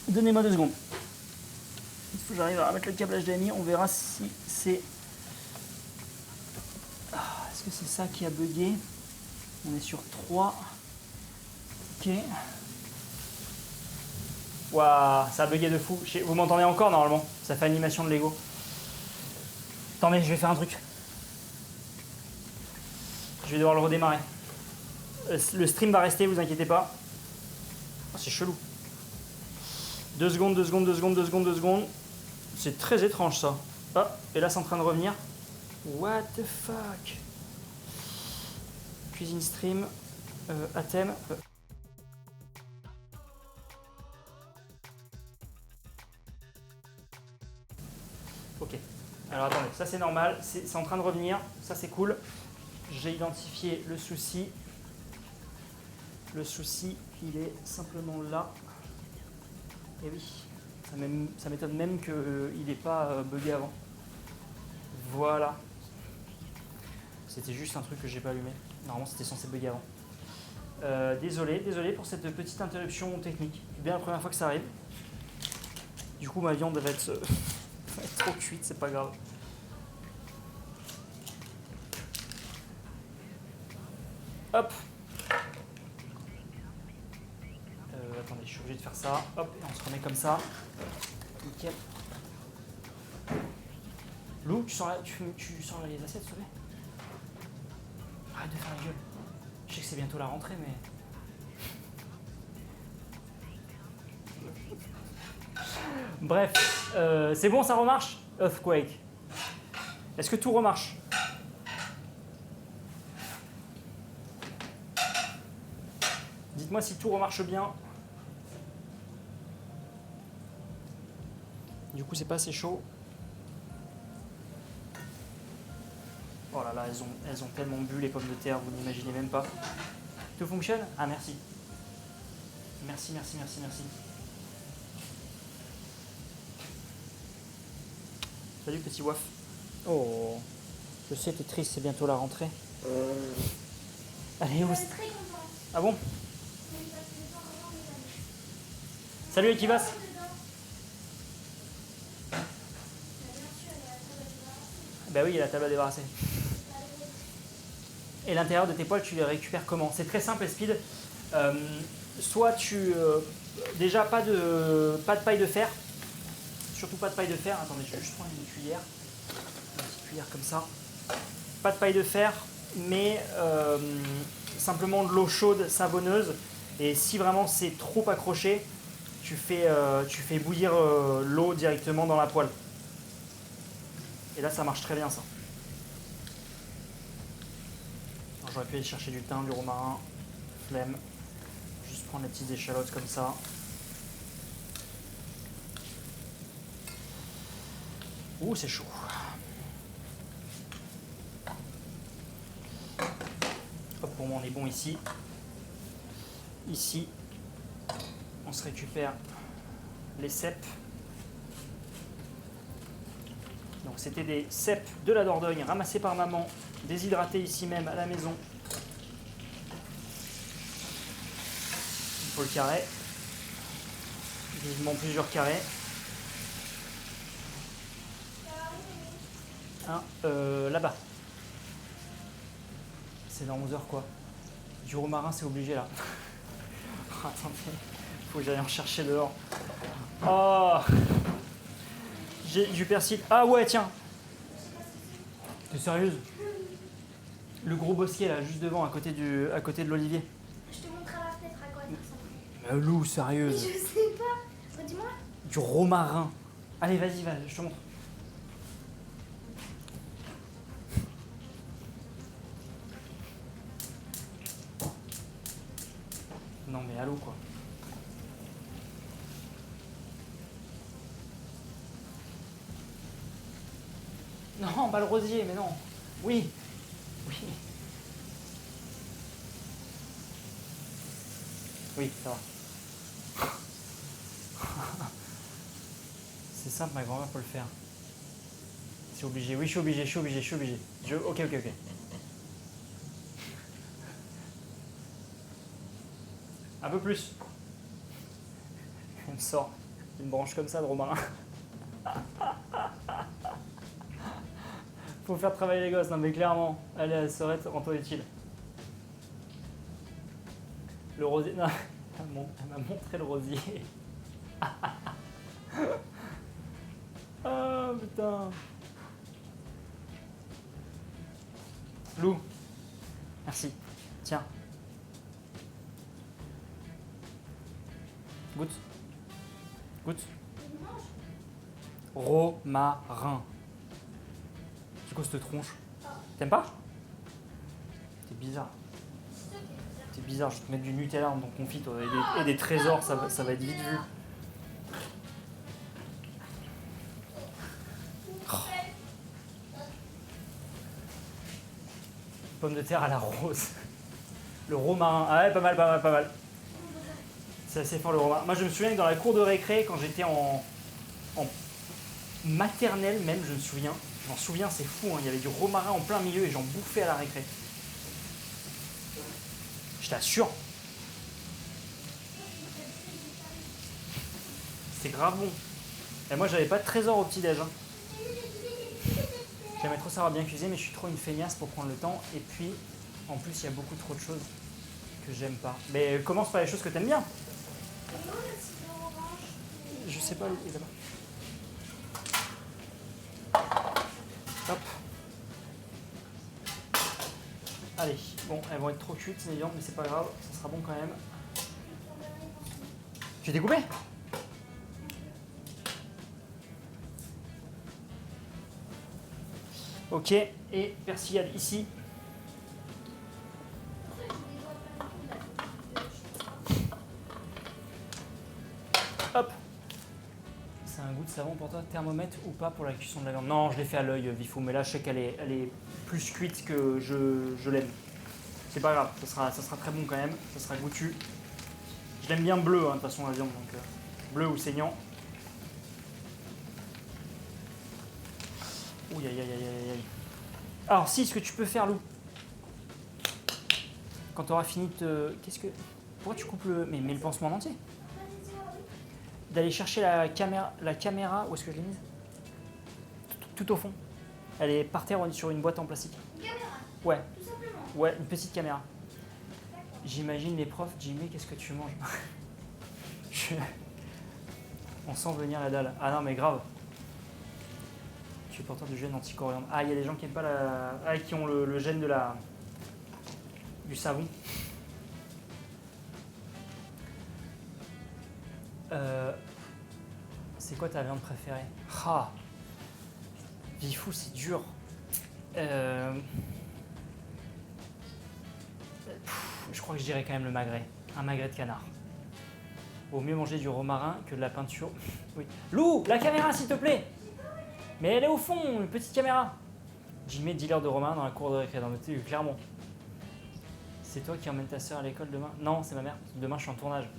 Donnez-moi 2 secondes. Il faut que j'arrive à remettre le câble HDMI. On verra si c'est... Est-ce que c'est ça qui a bugué? On est sur 3. Ok. Waouh, ça a bugué de fou. Vous m'entendez encore normalement? Ça fait animation de Lego. Attendez, je vais faire un truc. Je vais devoir le redémarrer. Le stream va rester, vous inquiétez pas. Oh, c'est chelou. 2 secondes, 2 secondes, 2 secondes, 2 secondes, 2 secondes. C'est très étrange ça. Ah, et là c'est en train de revenir. What the fuck? Cuisine stream. Athème. Ok. Alors attendez, ça c'est normal. C'est en train de revenir. Ça c'est cool. J'ai identifié le souci. Le souci, il est simplement là. Et oui, ça m'étonne même qu'il n'ait pas bugué avant. Voilà. C'était juste un truc que j'ai pas allumé. Normalement, c'était censé bugger avant. Désolé pour cette petite interruption technique. C'est bien la première fois que ça arrive. Du coup, ma viande va être trop cuite, c'est pas grave. Hop. Attendez, je suis obligé de faire ça. Hop, et on se remet comme ça. Nickel. Lou, tu sors les assiettes, s'il te plaît? Arrête de faire la gueule. Je sais que c'est bientôt la rentrée, mais... Bref, c'est bon, ça remarche? Earthquake. Est-ce que tout remarche? Dites-moi si tout remarche bien. Du coup, c'est pas assez chaud. Oh là là, elles ont tellement bu les pommes de terre, vous n'imaginez même pas. Tout fonctionne? Ah, merci. Merci. Salut, petit waf. Oh, je sais, t'es triste, c'est bientôt la rentrée. Allez, où? Ah bon? Salut, Ekivas. Bah oui, il y a la table à débarrasser. Et l'intérieur de tes poils, tu les récupères comment? C'est très simple, Speed. Soit tu... déjà, pas de paille de fer. Surtout pas de paille de fer. Attendez, je vais juste prendre une cuillère. Une petite cuillère comme ça. Pas de paille de fer, mais simplement de l'eau chaude savonneuse. Et si vraiment c'est trop accroché, tu fais bouillir l'eau directement dans la poêle. Et là, ça marche très bien, ça. J'aurais pu aller chercher du thym, du romarin, flemme. Juste prendre les petites échalotes comme ça. Ouh, c'est chaud. Hop, pour moi, on est bon ici. Ici, on se récupère les cèpes. Donc c'était des cèpes de la Dordogne ramassés par maman, déshydratés ici même à la maison. Il faut le carré. Vivement plusieurs carrés. Là-bas. C'est dans 11 heures quoi. Du romarin c'est obligé là. Attendez, faut que j'aille en chercher dehors. Oh, j'ai du persil. Ah ouais tiens. T'es sérieuse? Le gros bosquet là, juste devant, à côté de l'olivier. Je te montre à la fenêtre à quoi ça ressemble. Lou, Mais sérieuse. je sais pas. Redis-moi. Du romarin. Allez, vas-y, je te montre. Non mais allô quoi. Non, pas le rosier, mais non. Oui. Oui. Oui, ça va. C'est simple, ma grand-mère peut le faire. C'est obligé. Oui, je suis obligé. Ok. Un peu plus. Elle me sort une branche comme ça de romarin. Faut faire travailler les gosses, non mais clairement, elle serait en temps utile. Le rosier, non, elle m'a montré le rosier. Oh putain. Lou, merci. Tiens. Goûte. Romarin. C'est quoi cette tronche? T'aimes pas? C'est bizarre. C'est bizarre, je vais te mettre du Nutella dans ton confit toi, et des trésors, ça va être vite vu. Oh. Pomme de terre à la rose. Le romarin. Ah ouais, pas mal. C'est assez fort le romarin. Moi je me souviens que dans la cour de récré, quand j'étais en maternelle même, je me souviens. Je m'en souviens, c'est fou, hein. Il y avait du romarin en plein milieu et j'en bouffais à la récré. Je t'assure. C'est grave bon. Et moi, j'avais pas de trésor au petit-déj. Hein. J'aimais trop savoir bien cuisiner, mais je suis trop une feignasse pour prendre le temps. Et puis, en plus, il y a beaucoup trop de choses que j'aime pas. Mais commence par les choses que t'aimes bien. Je sais pas, il est là-bas. Hop. Allez, bon, elles vont être trop cuites les viandes, mais c'est pas grave, ça sera bon quand même. Tu t'es coupé? Ok, et persillade ici. Hop. C'est un goût de savon pour toi, thermomètre ou pas pour la cuisson de la viande? Non, je l'ai fait à l'œil, Vifou, mais là je sais qu'elle est plus cuite que je l'aime. C'est pas grave, ça sera très bon quand même, ça sera goûtu. Je l'aime bien bleu, hein, de toute façon la viande, donc bleu ou saignant. Ouh, aïe. Alors si, ce que tu peux faire, Lou, quand tu auras fini de... Pourquoi tu coupes le... Mais le pansement en entier. D'aller chercher la caméra, où est-ce que je l'ai mise? Tout au fond. Elle est par terre sur une boîte en plastique. Une caméra, Ouais, tout simplement. ouais, une petite caméra. J'imagine les profs, Jimmy, qu'est-ce que tu manges? On sent venir la dalle. Ah non mais grave. Tu es porteur du gène anti-coriandre. Ah, il y a des gens qui aiment pas qui ont le gène du savon. C'est quoi ta viande préférée? Ah, Vifou, c'est dur. Je crois que je dirais quand même le magret. Un magret de canard. Vaut mieux manger du romarin que de la peinture. Oui. Lou, la caméra, s'il te plaît. Mais elle est au fond, une petite caméra. J'y mets dealer de romarin dans la cour de récré, clairement. C'est toi qui emmènes ta soeur à l'école demain? Non, c'est ma mère. Demain, je suis en tournage.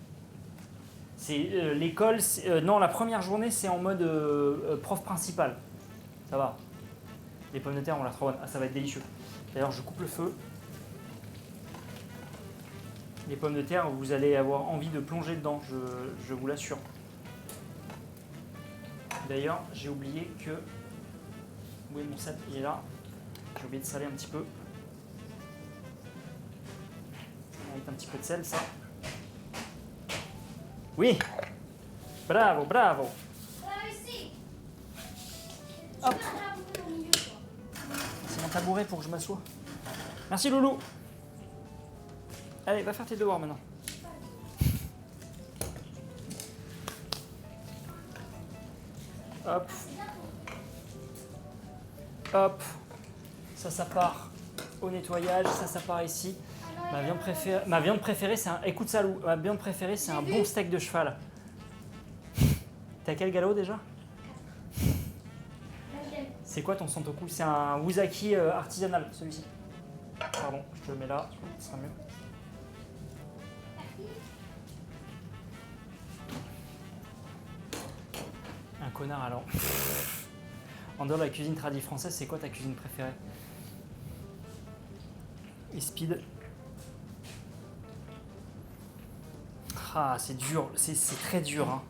C'est l'école. Non, la première journée, c'est en mode prof principal. Ça va. Les pommes de terre ont l'air trop bonnes. Ah, ça va être délicieux. D'ailleurs, je coupe le feu. Les pommes de terre, vous allez avoir envie de plonger dedans, je vous l'assure. D'ailleurs, j'ai oublié que... Où est mon cep? Il est là. J'ai oublié de saler un petit peu. Ça mérite un petit peu de sel, ça. Oui! Bravo, bravo! Ici. Hop. Tu vas au milieu, quoi. C'est mon tabouret pour que je m'assoie. Merci, Loulou! Allez, va faire tes devoirs maintenant. Hop. Hop. Ça part au nettoyage. Ça part ici. Ma viande préférée, c'est un... Écoute ça, Lou. Ma viande préférée, c'est un bon steak de cheval. T'as quel galop déjà? C'est quoi ton santoku? C'est un Wuzaki artisanal, celui-ci. Pardon, je te le mets là, ça sera mieux. Un connard alors. En dehors de la cuisine tradie française, c'est quoi ta cuisine préférée? Et speed. Ah, c'est dur, c'est très dur. Hein.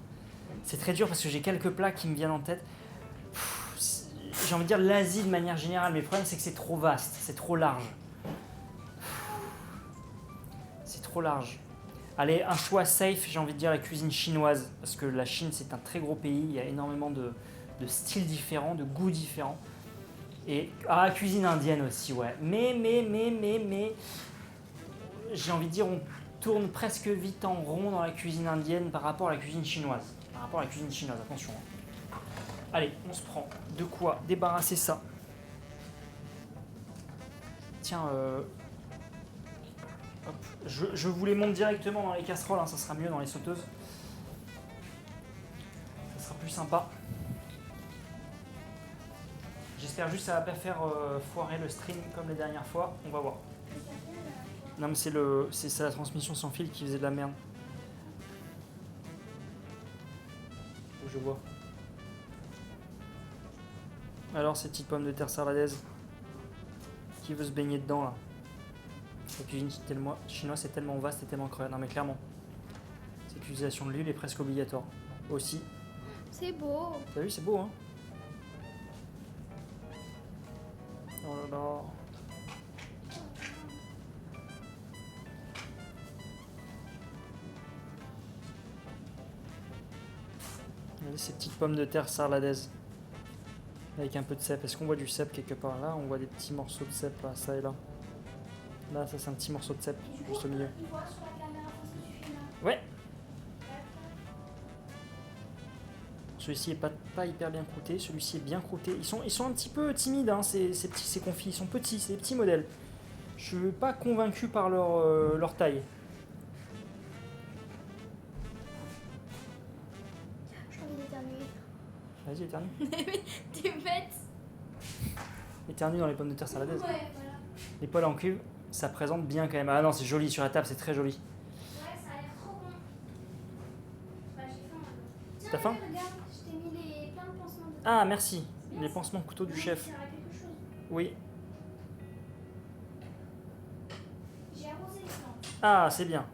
C'est très dur parce que j'ai quelques plats qui me viennent en tête. J'ai envie de dire l'Asie de manière générale, mais le problème c'est que c'est trop vaste, c'est trop large. C'est trop large. Allez, un choix safe, j'ai envie de dire la cuisine chinoise, parce que la Chine c'est un très gros pays, il y a énormément de styles différents, de goûts différents. Et cuisine indienne aussi, ouais. Mais, j'ai envie de dire, on tourne presque vite en rond dans la cuisine indienne par rapport à la cuisine chinoise. Par rapport à la cuisine chinoise, attention. Allez, on se prend de quoi débarrasser ça. Tiens, hop. Je vous les monte directement dans les casseroles, hein, ça sera mieux dans les sauteuses. Ça sera plus sympa. J'espère juste que ça va pas faire foirer le stream comme les dernières fois. On va voir. Non mais c'est ça la transmission sans fil qui faisait de la merde. Je vois. Alors ces petites pommes de terre sarladaises. Qui veut se baigner dedans là? La cuisine chinoise c'est tellement vaste et tellement incroyable. Non mais clairement. Cette utilisation de l'huile est presque obligatoire. Aussi. C'est beau. T'as vu, c'est beau hein? Oh là là. Regardez ces petites pommes de terre sarladaises. Avec un peu de cèpe. Est-ce qu'on voit du cèpe quelque part? Là, on voit des petits morceaux de cèpe, là, ça et là. Là, ça c'est un petit morceau de cèpe, juste au milieu. Il voit sur la caméra parce que tu filmes là. Ouais. Celui-ci est pas hyper bien croûté, celui-ci est bien croûté. Ils sont un petit peu timides, hein, ces confits. Ils sont petits, c'est des petits modèles. Je suis pas convaincu par leur taille. J'ai envie d'éternuer. Vas-y, éternue. T'es bête. Éternue dans les pommes de terre saladaises. Ouais, voilà. Les poils en cuve, ça présente bien quand même. Ah non, c'est joli sur la table, c'est très joli. Ouais, ça a l'air trop bon. Bah, j'ai faim maintenant. Tiens, T'as faim? regarde, je t'ai mis plein de pansements de... Ah, merci. Les pansements couteau du Oui, chef. ça sert à quelque chose. Oui. J'ai arrosé les plantes. Ah, c'est bien.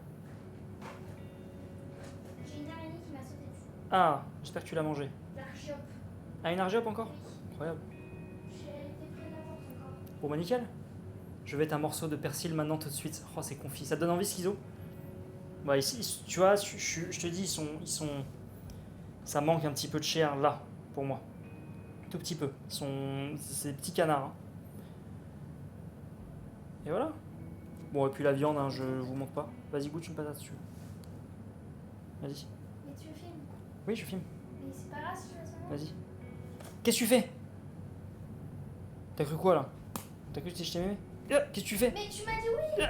J'ai une araignée qui m'a sauté dessus. Ah, j'espère que tu l'as mangé. L'archiope. Ah, une argiope encore? Incroyable. J'ai été près de la porte encore. Bon bah nickel. Je vais mettre un morceau de persil maintenant tout de suite. Oh c'est confit. Ça te donne envie Schizo? Bah ici, tu vois, je te dis, ils sont... Ça manque un petit peu de chair là, pour moi. Tout petit peu. C'est des petits canards. Hein. Et voilà. Bon et puis la viande, hein, je vous montre pas. Vas-y goûte une patate si tu veux. Vas-y. Mais tu filmes. Oui je filme. Mais c'est pas grave si tu veux ça. Vas-y. Qu'est-ce que tu fais? T'as cru quoi là? T'as cru que je t'aimais? Qu'est-ce que tu fais? Mais tu m'as dit oui.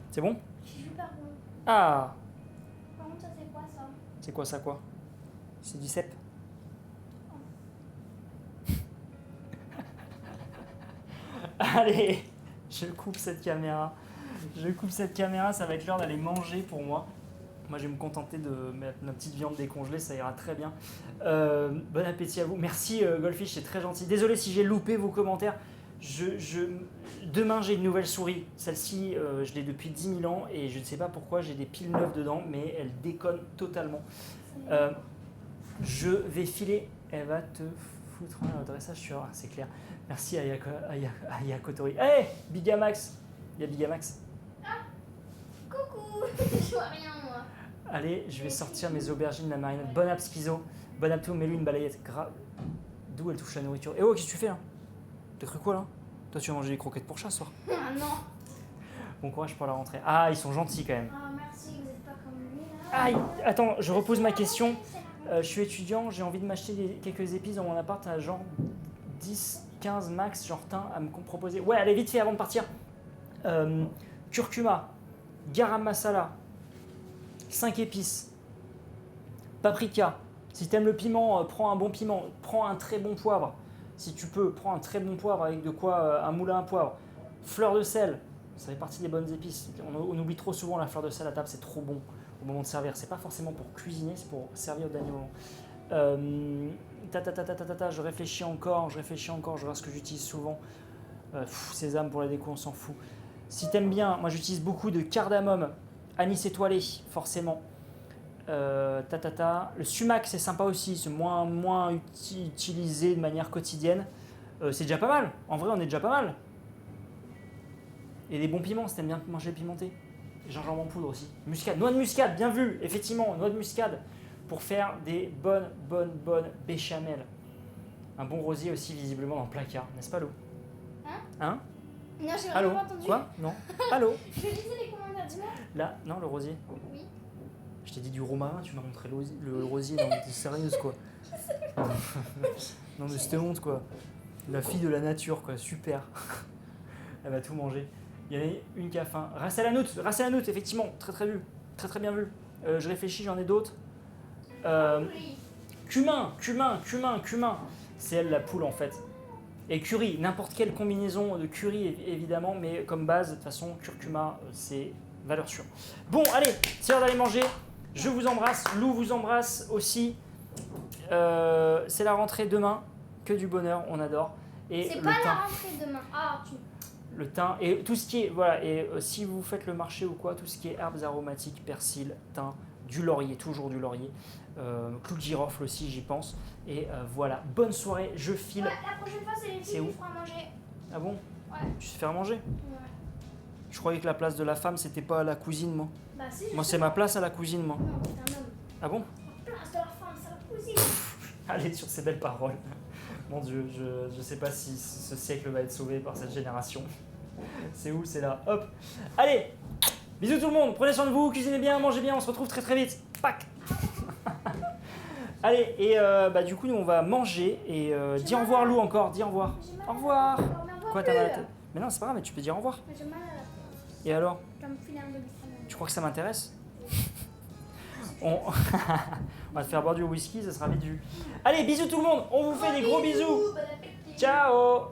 C'est bon? J'ai super bon. Ah! Par contre, ça c'est quoi ça? C'est quoi ça quoi? C'est du cèpe. Allez, je coupe cette caméra. Ça va être l'heure d'aller manger pour moi. Moi, je vais me contenter de mettre ma petite viande décongelée, ça ira très bien. Bon appétit à vous. Merci Goldfish, c'est très gentil. Désolé si j'ai loupé vos commentaires. Demain, j'ai une nouvelle souris. Celle-ci, je l'ai depuis 10 000 ans et je ne sais pas pourquoi j'ai des piles neuves dedans, mais elle déconne totalement. Je vais filer. Elle va te foutre un dressage sur. C'est clair. Merci Aya Kotori. Hey, Bigamax. Il y a Bigamax. Coucou. Je vois rien, moi. Allez, je vais sortir mes aubergines, la marinade. Bon app schizo. Bon app tout, mets-lui une balayette. D'où elle touche la nourriture. Eh oh, qu'est-ce que tu fais là? T'as cru quoi là? Toi, tu vas manger des croquettes pour chat ce soir. Ah non. Bon courage pour la rentrée. Ah, ils sont gentils quand même. Ah, merci, vous n'êtes pas comme lui là. Aïe, attends, je repose ma question. Je suis étudiant, j'ai envie de m'acheter quelques épices dans mon appart à genre 10, 15 max, genre thym à me proposer. Ouais, allez, vite fait avant de partir. Curcuma, garam masala, 5 épices, paprika. Si t'aimes le piment, prends un bon piment, prends un très bon poivre. Si tu peux, prends un très bon poivre avec de quoi un moulin à poivre. Fleur de sel, ça fait partie des bonnes épices. On oublie trop souvent la fleur de sel à table, c'est trop bon au moment de servir. C'est pas forcément pour cuisiner, c'est pour servir au dernier moment. Je réfléchis encore, je vois ce que j'utilise souvent. Sésame pour la déco, on s'en fout. Si t'aimes bien, moi j'utilise beaucoup de cardamome, anis étoilé, forcément. Le sumac c'est sympa aussi, c'est moins utilisé de manière quotidienne. C'est déjà pas mal, en vrai on est déjà pas mal. Et des bons piments si t'aimes bien manger pimenté. Gingembre en poudre aussi. Muscade, noix de muscade, bien vu, effectivement, noix de muscade pour faire des bonnes béchamel. Un bon rosier aussi visiblement dans le placard, n'est-ce pas Lou? Hein? Non, j'ai Allô? vraiment pas entendu. Quoi? Non. Allô? Je lisais les commentaires, dis-moi. Là, non, le rosier. Oui. Je t'ai dit du romarin, tu m'as montré le rosier, non, t'es sérieuse quoi. Non mais c'était honte quoi. La fille de la nature quoi, super. Elle va tout manger. Il y en a une qui a faim. Ras el hanout, effectivement, très bien vu. Je réfléchis, j'en ai d'autres. Oui. Cumin. C'est elle la poule en fait. Et curry, n'importe quelle combinaison de curry évidemment, mais comme base, de toute façon, curcuma, c'est valeur sûre. Bon, allez, c'est l'heure d'aller manger. Je vous embrasse, Lou vous embrasse aussi. C'est la rentrée demain, que du bonheur, on adore. Et C'est le pas thym, la rentrée demain. Ah, tu. le thym et tout ce qui est voilà. Et si vous faites le marché ou quoi, tout ce qui est herbes aromatiques, persil, thym, du laurier, toujours du laurier, clou de girofle aussi, j'y pense. Et voilà, bonne soirée, je file. Ouais, la prochaine fois, c'est les C'est filles où? qui feront à manger. Ah bon? Ouais. Tu sais faire à manger? Ouais. Je croyais que la place de la femme c'était pas à la cuisine moi. Bah, si. Moi c'est ma place à la cuisine moi. Non, c'est un homme. Ah bon? La place de la femme, c'est la cousine. Allez sur ces belles paroles. Mon Dieu, je sais pas si ce siècle va être sauvé par cette génération. C'est où? C'est là. Hop. Allez, bisous tout le monde. Prenez soin de vous, cuisinez bien, mangez bien. On se retrouve très vite. Pac. Allez, et du coup nous on va manger et dis au revoir Lou encore. Dis au revoir. J'ai mal Au à la revoir. tête. Mais on voit Quoi plus. t'as mal à la tête? Mais non c'est pas grave, mais tu peux dire au revoir. Mais j'ai mal à la tête. Et alors? Je dois me filer un médicament. Tu crois que ça m'intéresse? On va te faire boire du whisky, ça sera vite vu. Allez, bisous tout le monde, on vous fait des gros bisous. Bon appétit. Ciao.